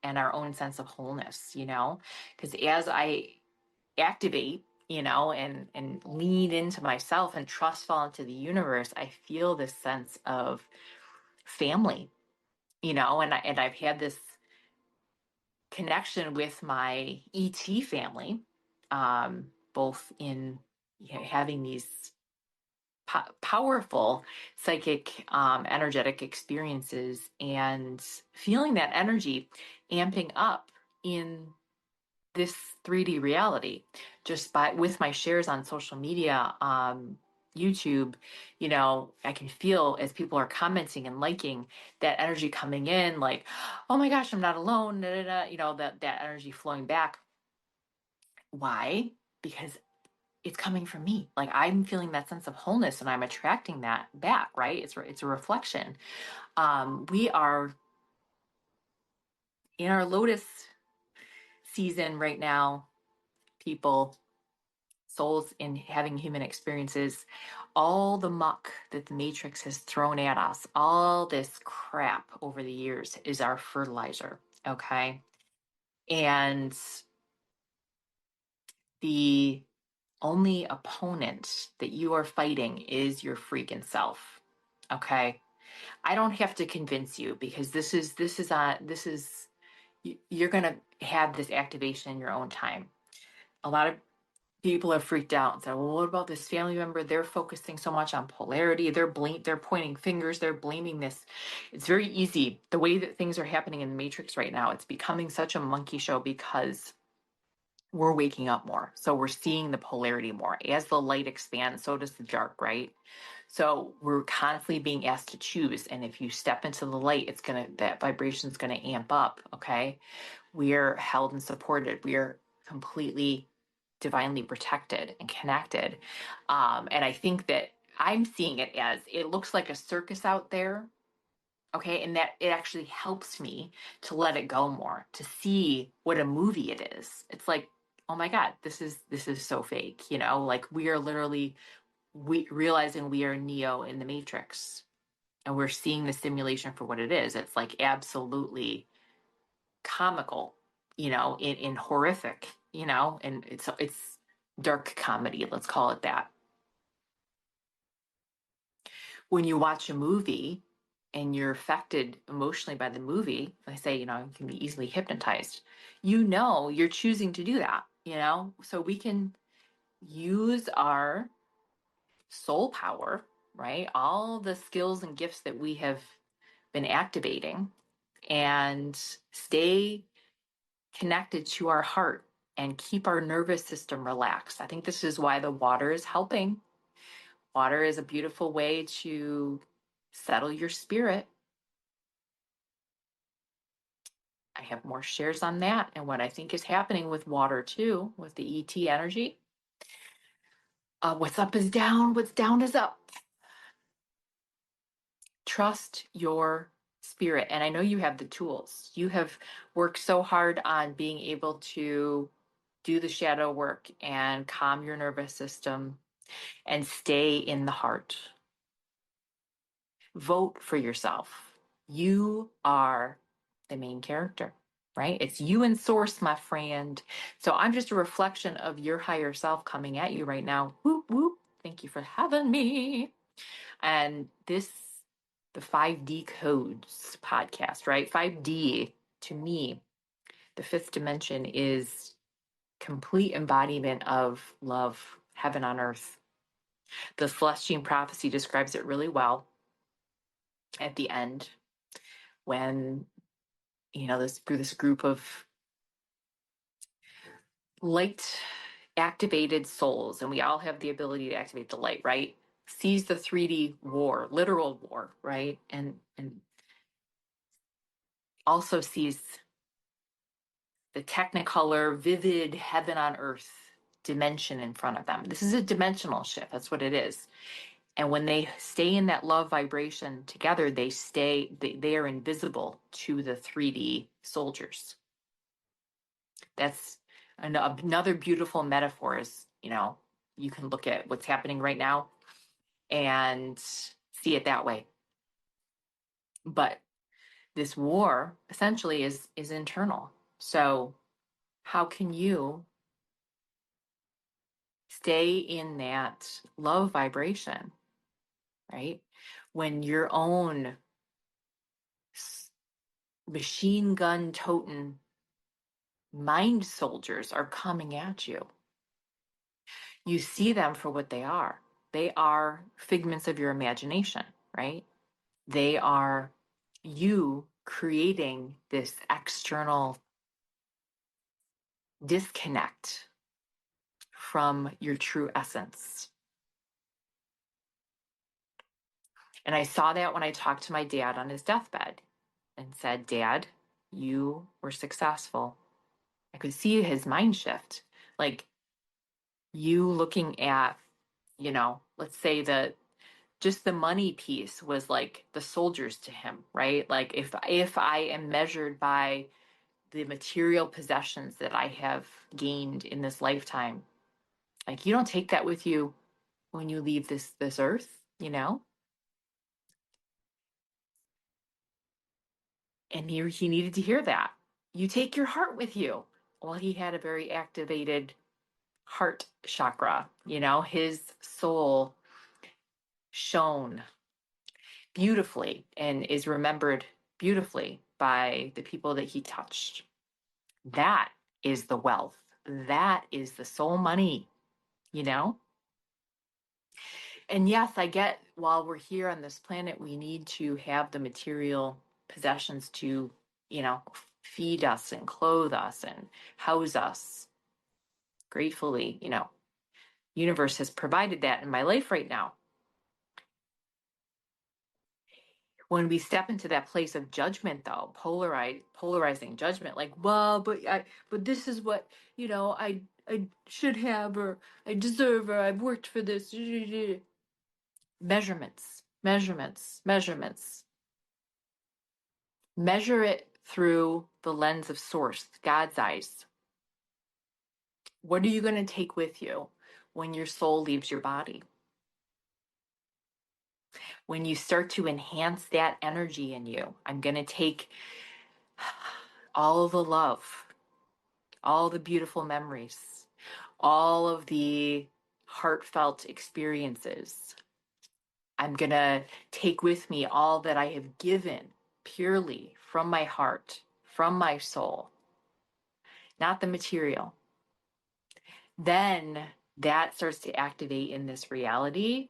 and our own sense of wholeness, because as I activate, and lean into myself and trust fall into the universe, I feel this sense of family, and I've had this connection with my ET family, both in having these powerful psychic, energetic experiences and feeling that energy amping up in this 3D reality just by with my shares on social media, YouTube. I can feel as people are commenting and liking that energy coming in, like, oh my gosh, I'm not alone, da, da, da, that energy flowing back. Why? Because it's coming from me. Like, I'm feeling that sense of wholeness and I'm attracting that back, right? It's a reflection. We are in our lotus season right now, people, souls in having human experiences. All the muck that the Matrix has thrown at us, all this crap over the years is our fertilizer. Okay. And the only opponent that you are fighting is your freaking self. Okay. I don't have to convince you, because you're going to have this activation in your own time. A lot of people are freaked out and say, well, what about this family member? They're focusing so much on polarity. They're pointing fingers. They're blaming this. It's very easy. The way that things are happening in the Matrix right now, it's becoming such a monkey show because we're waking up more. So we're seeing the polarity more. As the light expands, so does the dark, right? So we're constantly being asked to choose. And if you step into the light, that vibration is gonna amp up. Okay. We're held and supported. We are completely divinely protected and connected. And I think that I'm seeing it as, it looks like a circus out there. Okay. And that it actually helps me to let it go more, to see what a movie it is. It's like, oh my God, this is so fake, like we are literally realizing we are Neo in the Matrix, and we're seeing the simulation for what it is. It's like absolutely comical, in horrific, and it's dark comedy, let's call it that. When you watch a movie and you're affected emotionally by the movie, I say, you can be easily hypnotized. You're choosing to do that, so we can use our soul power, right? All the skills and gifts that we have been activating, and stay connected to our heart and keep our nervous system relaxed. I think this is why the water is helping. Water is a beautiful way to settle your spirit. I have more shares on that and what I think is happening with water too, with the ET energy. What's up is down, what's down is up. Trust your spirit. And I know you have the tools. You have worked so hard on being able to do the shadow work and calm your nervous system and stay in the heart. Vote for yourself. You are the main character, right? It's you and source, my friend. So I'm just a reflection of your higher self coming at you right now. Whoop, whoop. Thank you for having me. And the 5D codes podcast, right? 5D, to me, the fifth dimension is complete embodiment of love, heaven on earth. The Celestine prophecy describes it really well at the end, when this group of light activated souls, and we all have the ability to activate the light, right? sees the 3D war, literal war, right? And also sees the technicolor, vivid heaven on earth dimension in front of them. This is a dimensional shift. That's what it is. And when they stay in that love vibration together, they are invisible to the 3D soldiers. That's another beautiful metaphor is, you can look at what's happening right now and see it that way. But this war essentially is internal. So how can you stay in that love vibration, right? When your own machine gun toting mind soldiers are coming at you. You see them for what they are. They are figments of your imagination, right? They are you creating this external disconnect from your true essence. And I saw that when I talked to my dad on his deathbed and said, Dad, you were successful. I could see his mind shift. Like you looking at, let's say that just the money piece was like the soldiers to him, right? Like if I am measured by the material possessions that I have gained in this lifetime, like you don't take that with you when you leave this earth. And he needed to hear that. You take your heart with you. Well, he had a very activated heart chakra, his soul shone beautifully and is remembered beautifully by the people that he touched. That is the wealth. That is the soul money, you know? And yes, I get while we're here on this planet, we need to have the material possessions to, feed us and clothe us and house us. Gratefully, universe has provided that in my life right now. When we step into that place of judgment, though, polarizing judgment, like, well, but this is what I should have, or I deserve, or I've worked for this. Measurements, measurements, measurements. Measure it through the lens of source, God's eyes. What are you going to take with you when your soul leaves your body? When you start to enhance that energy in you, I'm going to take all the love, all the beautiful memories, all of the heartfelt experiences. I'm going to take with me all that I have given purely from my heart, from my soul, not the material. Then that starts to activate in this reality,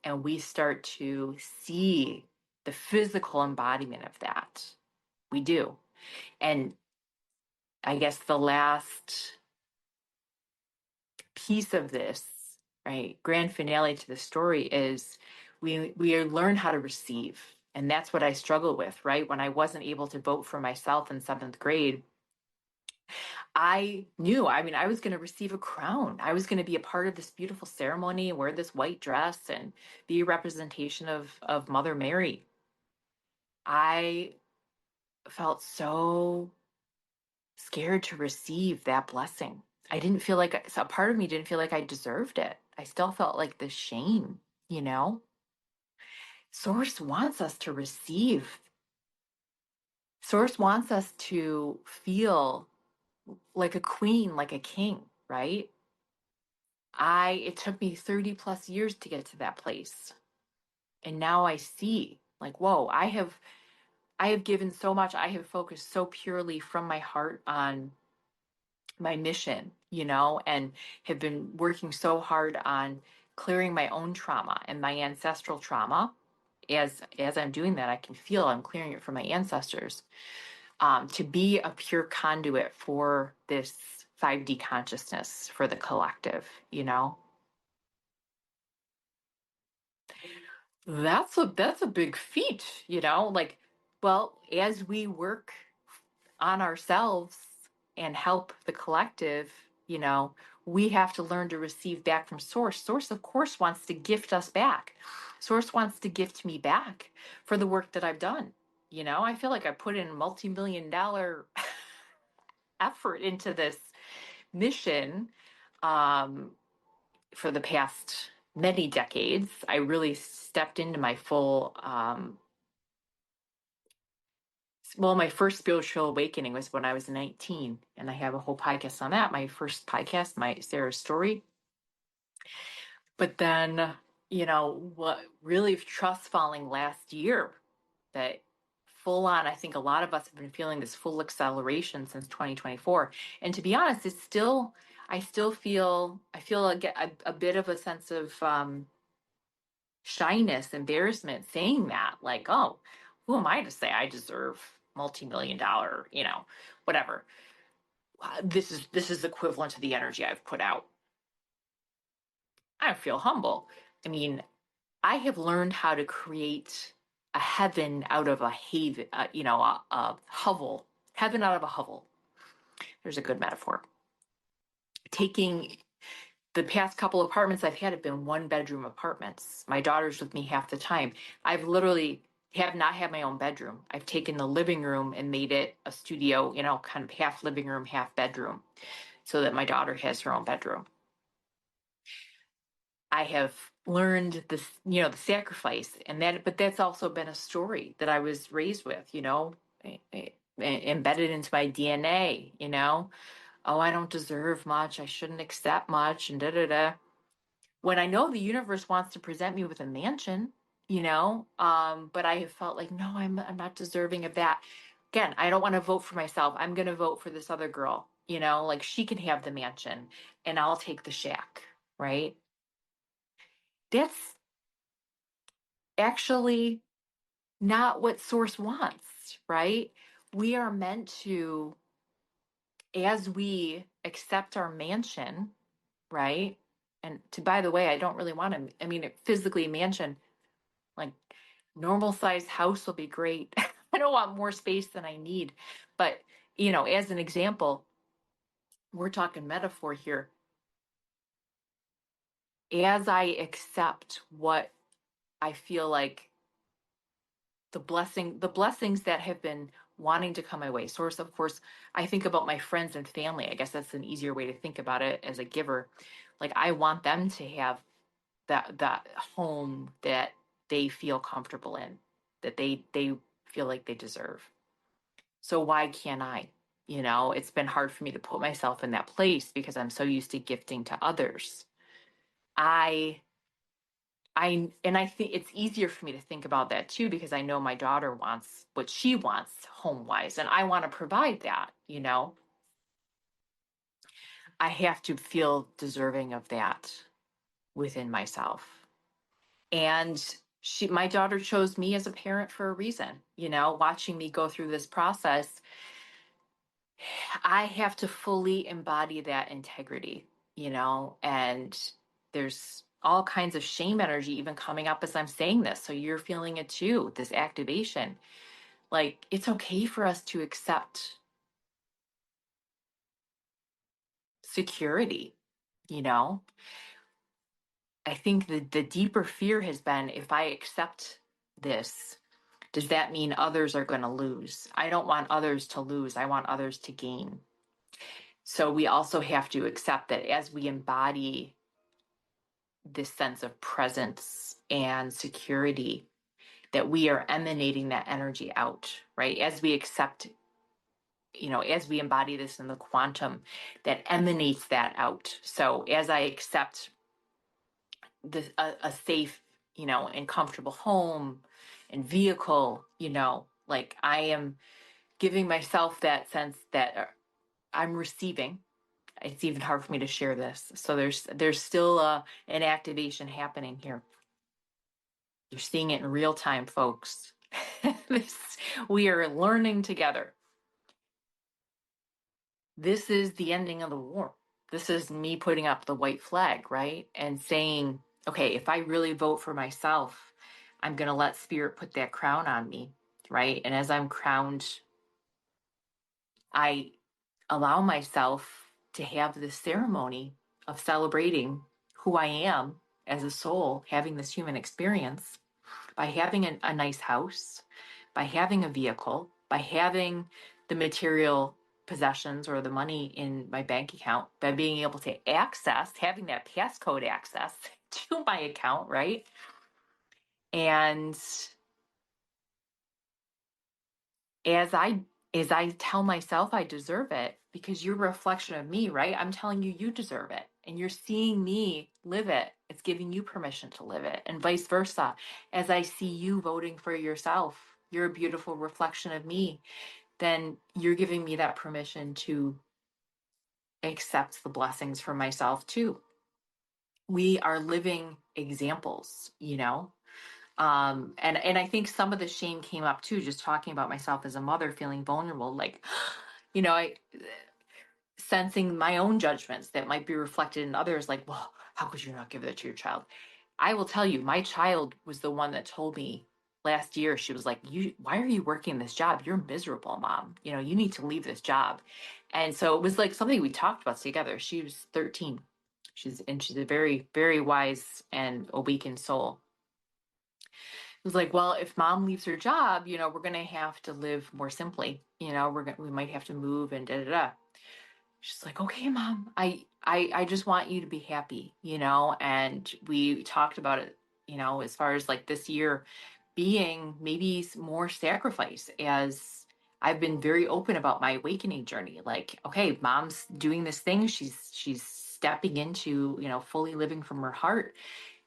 and we start to see the physical embodiment of that. We do. And I guess the last piece of this, right, grand finale to the story is we learn how to receive. And that's what I struggle with, right? When I wasn't able to vote for myself in 7th grade, I knew, I was going to receive a crown. I was going to be a part of this beautiful ceremony and wear this white dress and be a representation of Mother Mary. I felt so scared to receive that blessing. I didn't feel like, a part of me didn't feel like I deserved it. I still felt like the shame. Source wants us to receive. Source wants us to feel like a queen, like a king, right? It took me 30 plus years to get to that place. And now I see, like, whoa, I have given so much. I have focused so purely from my heart on my mission, and have been working so hard on clearing my own trauma and my ancestral trauma. As I'm doing that, I can feel I'm clearing it from my ancestors, to be a pure conduit for this 5D consciousness for the collective. That's a big feat, like, well, as we work on ourselves and help the collective, we have to learn to receive back from source. Source, of course, wants to gift us back. Source wants to gift me back for the work that I've done. I feel like I put in multi-million dollar effort into this mission, um, for the past many decades. I really stepped into my full, well, my first spiritual awakening was when I was 19, and I have a whole podcast on that. My first podcast, my Sarah's story. But then, what really trust falling last year, that full on, I think a lot of us have been feeling this full acceleration since 2024. And to be honest, I feel a bit of a sense of, shyness, embarrassment saying that, like, oh, who am I to say I deserve multi-million dollar, whatever. This is equivalent to the energy I've put out. I feel humble. I mean, I have learned how to create a heaven out of a haven, a hovel, heaven out of a hovel. There's a good metaphor. Taking the past couple apartments I've had have been 1-bedroom apartments. My daughter's with me half the time. I've literally have not had my own bedroom. I've taken the living room and made it a studio, kind of half living room, half bedroom, so that my daughter has her own bedroom. I have learned this, the sacrifice, but that's also been a story that I was raised with, embedded into my DNA, oh, I don't deserve much. I shouldn't accept much, and da da da. When I know the universe wants to present me with a mansion, but I have felt like, no, I'm not deserving of that. Again, I don't want to vote for myself. I'm going to vote for this other girl, like she can have the mansion and I'll take the shack, right? That's actually not what source wants, right? We are meant to, as we accept our mansion, right? And by the way, I don't really want to, I mean, physically mansion, like normal sized house will be great. I don't want more space than I need. But, as an example, we're talking metaphor here. As I accept what I feel like the blessings that have been wanting to come my way. Source, of course, I think about my friends and family. I guess that's an easier way to think about it as a giver. Like I want them to have that home that they feel comfortable in, that they feel like they deserve. So why can't I? It's been hard for me to put myself in that place because I'm so used to gifting to others. I and I think it's easier for me to think about that too because I know my daughter wants what she wants home wise, and I want to provide that. I have to feel deserving of that within myself. And my daughter chose me as a parent for a reason. Watching me go through this process, I have to fully embody that integrity, and there's all kinds of shame energy even coming up as I'm saying this. So you're feeling it too, this activation. Like it's okay for us to accept security, you know? I think the deeper fear has been, if I accept this, does that mean others are going to lose? I don't want others to lose. I want others to gain. So we also have to accept that as we embody this sense of presence and security, that we are emanating that energy out, right? As we accept, as we embody this in the quantum, that emanates that out. So as I accept a safe, and comfortable home and vehicle, like I am giving myself that sense that I'm receiving. It's even hard for me to share this. So there's still an activation happening here. You're seeing it in real time, folks. this We are learning together. This is the ending of the war. This is me putting up the white flag, right? And saying, okay, if I really vote for myself, I'm going to let spirit put that crown on me, right? And as I'm crowned, I allow myself to have this ceremony of celebrating who I am as a soul, having this human experience by having a nice house, by having a vehicle, by having the material possessions or the money in my bank account, by being able to access, having that passcode access to my account, right? And as I tell myself I deserve it because you're a reflection of me, right? I'm telling you you deserve it. And you're seeing me live it. It's giving you permission to live it. And vice versa. As I see you voting for yourself, you're a beautiful reflection of me, then you're giving me that permission to accept the blessings for myself too. We are living examples, you know? And I think some of the shame came up too, just talking about myself as a mother, feeling vulnerable, like, I sensing my own judgments that might be reflected in others, like, well, how could you not give that to your child? I will tell you, my child was the one that told me last year, she was like, why are you working this job? You're miserable, mom. You need to leave this job. And so it was like something we talked about together. She was 13. She's a very, very wise and awakened soul. It was like, well, if mom leaves her job, we're going to have to live more simply. We might have to move and da da da. She's like, okay, mom, I just want you to be happy, and we talked about it, as far as like this year being maybe more sacrifice, as I've been very open about my awakening journey. Like, okay, mom's doing this thing. She's stepping into, fully living from her heart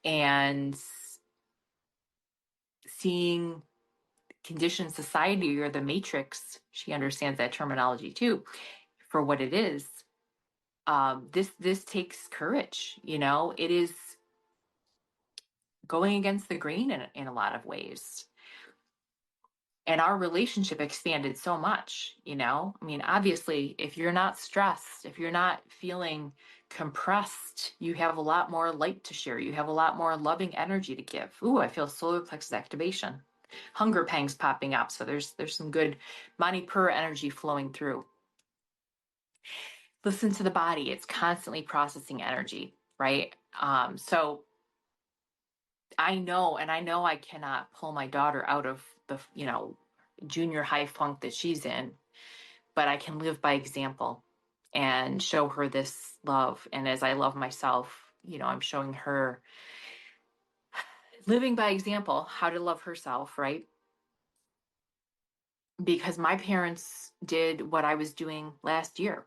and seeing conditioned society or the matrix. She understands that terminology too, for what it is. This takes courage. It is going against the grain in a lot of ways. And our relationship expanded so much. I mean, obviously, if you're not stressed, if you're not feeling compressed, you have a lot more light to share. You have a lot more loving energy to give. Ooh, I feel solar plexus activation, hunger pangs popping up. So there's some good Manipur energy flowing through. Listen to the body. It's constantly processing energy, right? So I know, and I know I cannot pull my daughter out of the, junior high funk that she's in, but I can live by example and show her this love. And as I love myself, I'm showing her, living by example, how to love herself, right? Because my parents did what I was doing last year.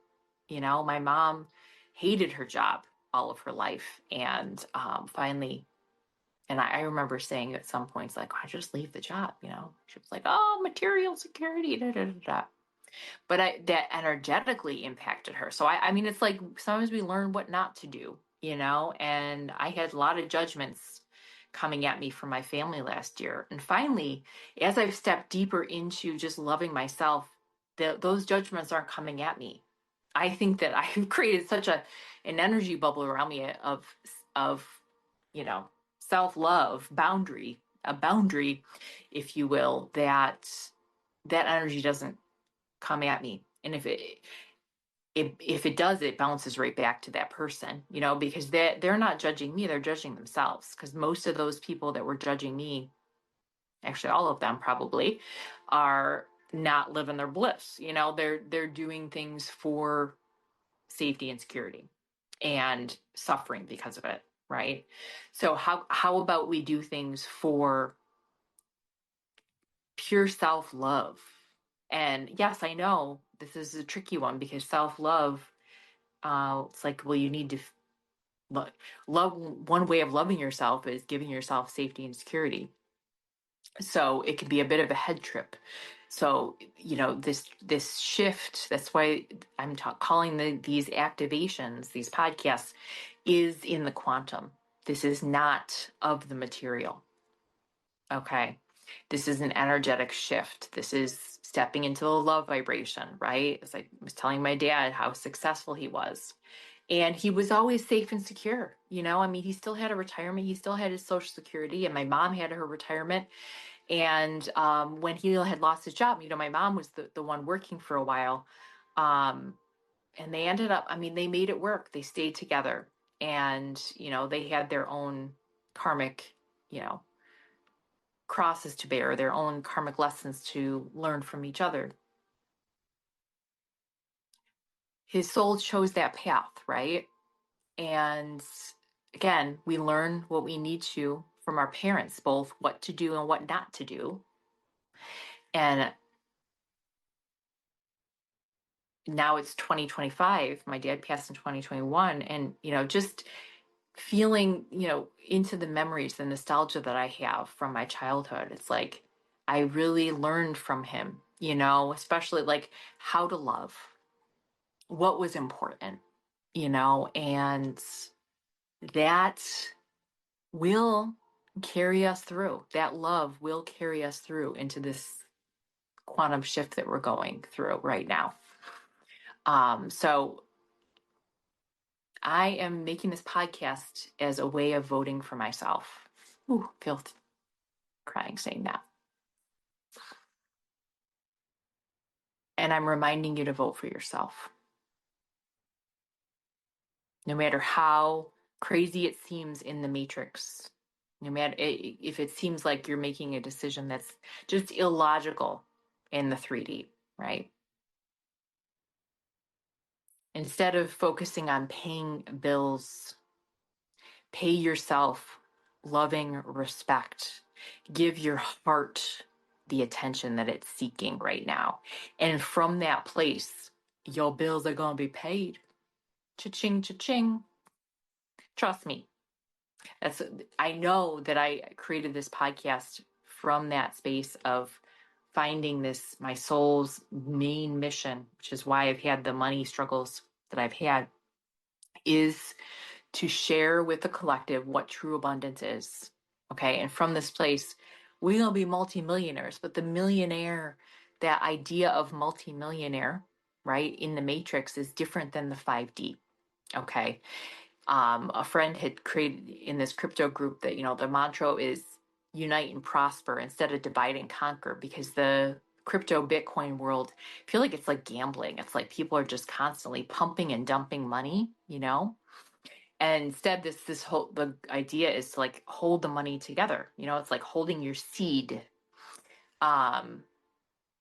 My mom hated her job all of her life. And finally, and I remember saying at some points, like, I just leave the job. She was like, oh, material security, da, da, da, da. But that energetically impacted her. So I mean, it's like sometimes we learn what not to do, and I had a lot of judgments coming at me from my family last year. And finally, as I've stepped deeper into just loving myself, those judgments aren't coming at me. I think that I've created such an energy bubble around me of self-love, a boundary, if you will, that energy doesn't come at me. And if it does, it bounces right back to that person, because they're not judging me, they're judging themselves. Because most of those people that were judging me, actually all of them probably, are not living their bliss. They're doing things for safety and security and suffering because of it, right? So how about we do things for pure self-love? And yes, I know this is a tricky one because self-love, it's like, well, you need to love. One way of loving yourself is giving yourself safety and security. So it can be a bit of a head trip. So, this shift, that's why I'm calling these activations, these podcasts, is in the quantum. This is not of the material. Okay. This is an energetic shift. This is stepping into the love vibration, right? As I was telling my dad how successful he was. And he was always safe and secure. I mean, he still had a retirement, he still had his Social Security, and my mom had her retirement. And when he had lost his job, my mom was the one working for a while. Um, and they ended up, I mean, they made it work. They stayed together, and, they had their own karmic, you know, crosses to bear, their own karmic lessons to learn from each other. His soul chose that path, right? And again, we learn what we need to from our parents, both what to do and what not to do. And now it's 2025. My dad passed in 2021. And, just feeling, into the memories, the nostalgia that I have from my childhood. It's like I really learned from him, especially like how to love, what was important, and that will carry us through. That love will carry us through into this quantum shift that we're going through right now. So I am making this podcast as a way of voting for myself. Ooh, feel crying saying that. And I'm reminding you to vote for yourself. No matter how crazy it seems in the matrix, no matter if it seems like you're making a decision that's just illogical in the 3D, right? Instead of focusing on paying bills, pay yourself loving respect. Give your heart the attention that it's seeking right now. And from that place, your bills are going to be paid. Cha-ching, cha-ching. Trust me. That's I know that I created this podcast from that space of finding this my soul's main mission, which is why I've had the money struggles that I've had, is to share with the collective what true abundance is. Okay. And from this place, we'll be multimillionaires, but the millionaire, that idea of multimillionaire, right, in the matrix is different than the 5D. Okay. A friend had created in this crypto group that, the mantra is unite and prosper instead of divide and conquer, because the crypto Bitcoin world, I feel like it's like gambling. It's like people are just constantly pumping and dumping money, and instead this whole the idea is to like hold the money together. It's like holding your seed. um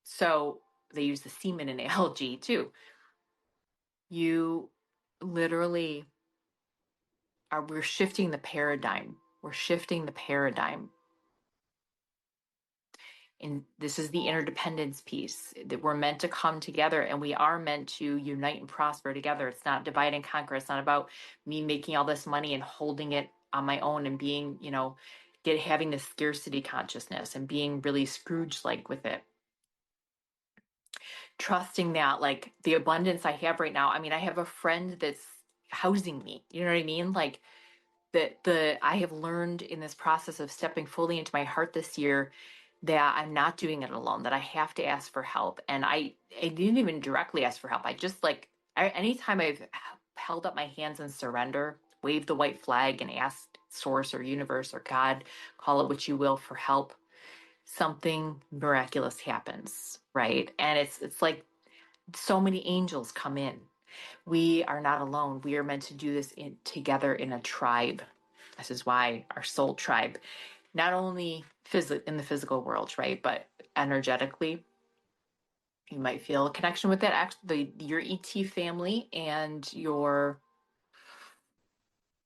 so they use the semen analogy too. You literally we're shifting the paradigm. And this is the interdependence piece, that we're meant to come together, and we are meant to unite and prosper together. It's not divide and conquer. It's not about me making all this money and holding it on my own and being, having this scarcity consciousness and being really Scrooge like with it. Trusting that, like, the abundance I have right now. I mean, I have a friend that's housing me. You know what I mean? Like, that I have learned in this process of stepping fully into my heart this year, that I'm not doing it alone, that I have to ask for help. And I didn't even directly ask for help. I just like, anytime I've held up my hands in surrender, waved the white flag and asked source or universe or God, call it what you will, for help, something miraculous happens, right? And it's like so many angels come in. We are not alone. We are meant to do this together in a tribe. This is why our soul tribe, not only in the physical world, right, but energetically, you might feel a connection with that. Your ET family and your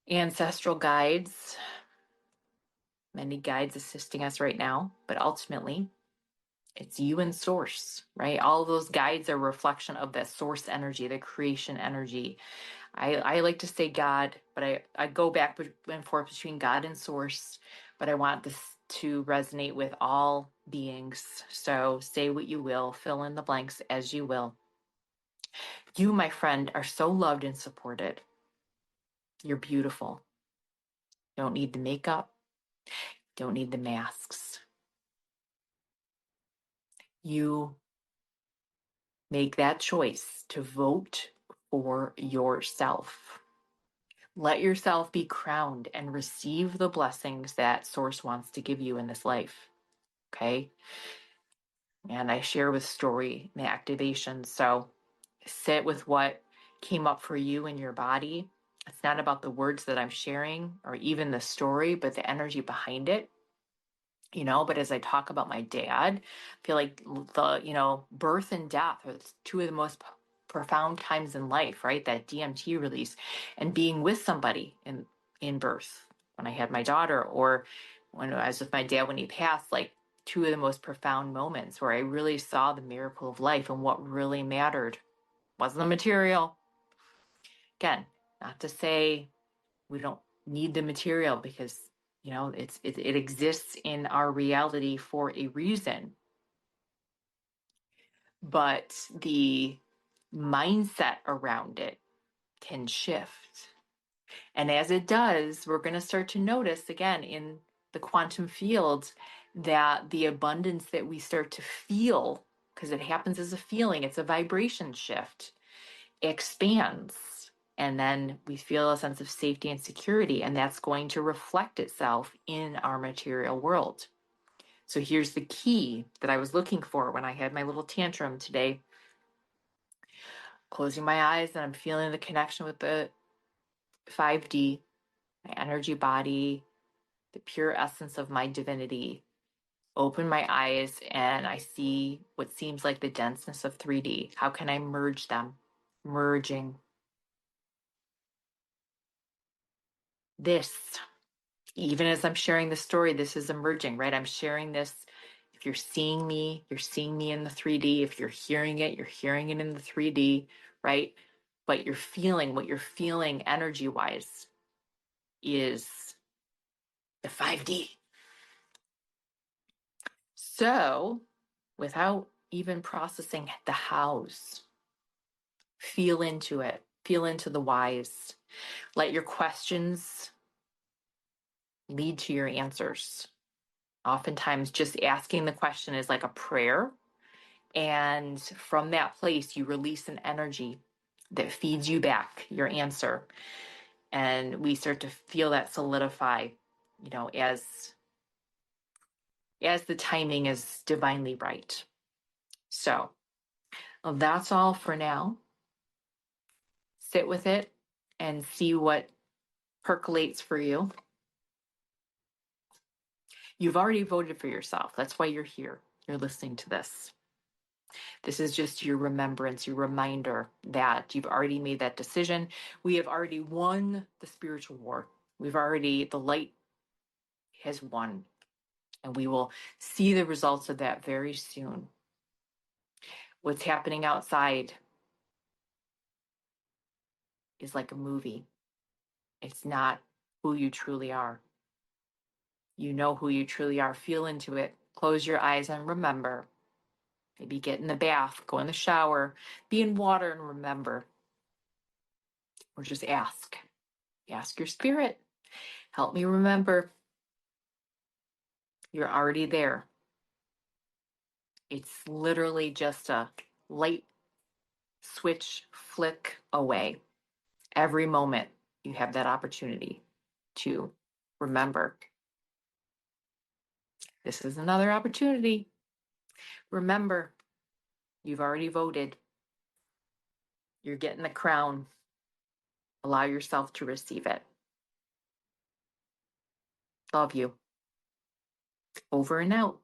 ancestral guides, many guides assisting us right now, but ultimately, it's you and source, right? All of those guides are a reflection of that source energy, the creation energy. I like to say God, but I go back and forth between God and source, but I want this to resonate with all beings. So say what you will, fill in the blanks as you will. You, my friend, are so loved and supported. You're beautiful. Don't need the makeup, don't need the masks. You make that choice to vote for yourself. Let yourself be crowned and receive the blessings that Source wants to give you in this life. Okay. And I share with story and activation. So sit with what came up for you in your body. It's not about the words that I'm sharing or even the story, but the energy behind it. But as I talk about my dad, I feel like birth and death are two of the most profound times in life, right? That DMT release and being with somebody in birth when I had my daughter, or when I was with my dad when he passed, like two of the most profound moments where I really saw the miracle of life and what really mattered wasn't the material. Again, not to say we don't need the material, because it exists in our reality for a reason, but the mindset around it can shift. And as it does, we're going to start to notice again in the quantum field that the abundance that we start to feel, because it happens as a feeling, it's a vibration shift, expands. And then we feel a sense of safety and security, and that's going to reflect itself in our material world. So here's the key that I was looking for when I had my little tantrum today. Closing my eyes, and I'm feeling the connection with the 5D, my energy body, the pure essence of my divinity. Open my eyes and I see what seems like the denseness of 3D. How can I merge them? Merging. This, even as I'm sharing the story, this is emerging, right? I'm sharing this. If you're seeing me, you're seeing me in the 3D. If you're hearing it, you're hearing it in the 3D, right? But what you're feeling energy wise is the 5D. So, without even processing the hows, feel into it, feel into the whys. Let your questions lead to your answers. Oftentimes, just asking the question is like a prayer. And from that place, you release an energy that feeds you back your answer. And we start to feel that solidify, as the timing is divinely right. So that's all for now. Sit with it and see what percolates for you. You've already voted for yourself. That's why you're here. You're listening to this. This is just your remembrance, your reminder that you've already made that decision. We have already won the spiritual war. The light has won, and we will see the results of that very soon. What's happening outside is like a movie. It's not who you truly are. You know who you truly are. Feel into it. Close your eyes and remember. Maybe get in the bath, go in the shower, be in water and remember. Or just ask. Ask your spirit. Help me remember. You're already there. It's literally just a light switch flick away. Every moment you have that opportunity to remember. This is another opportunity. Remember, you've already voted. You're getting the crown. Allow yourself to receive it. Love you. Over and out.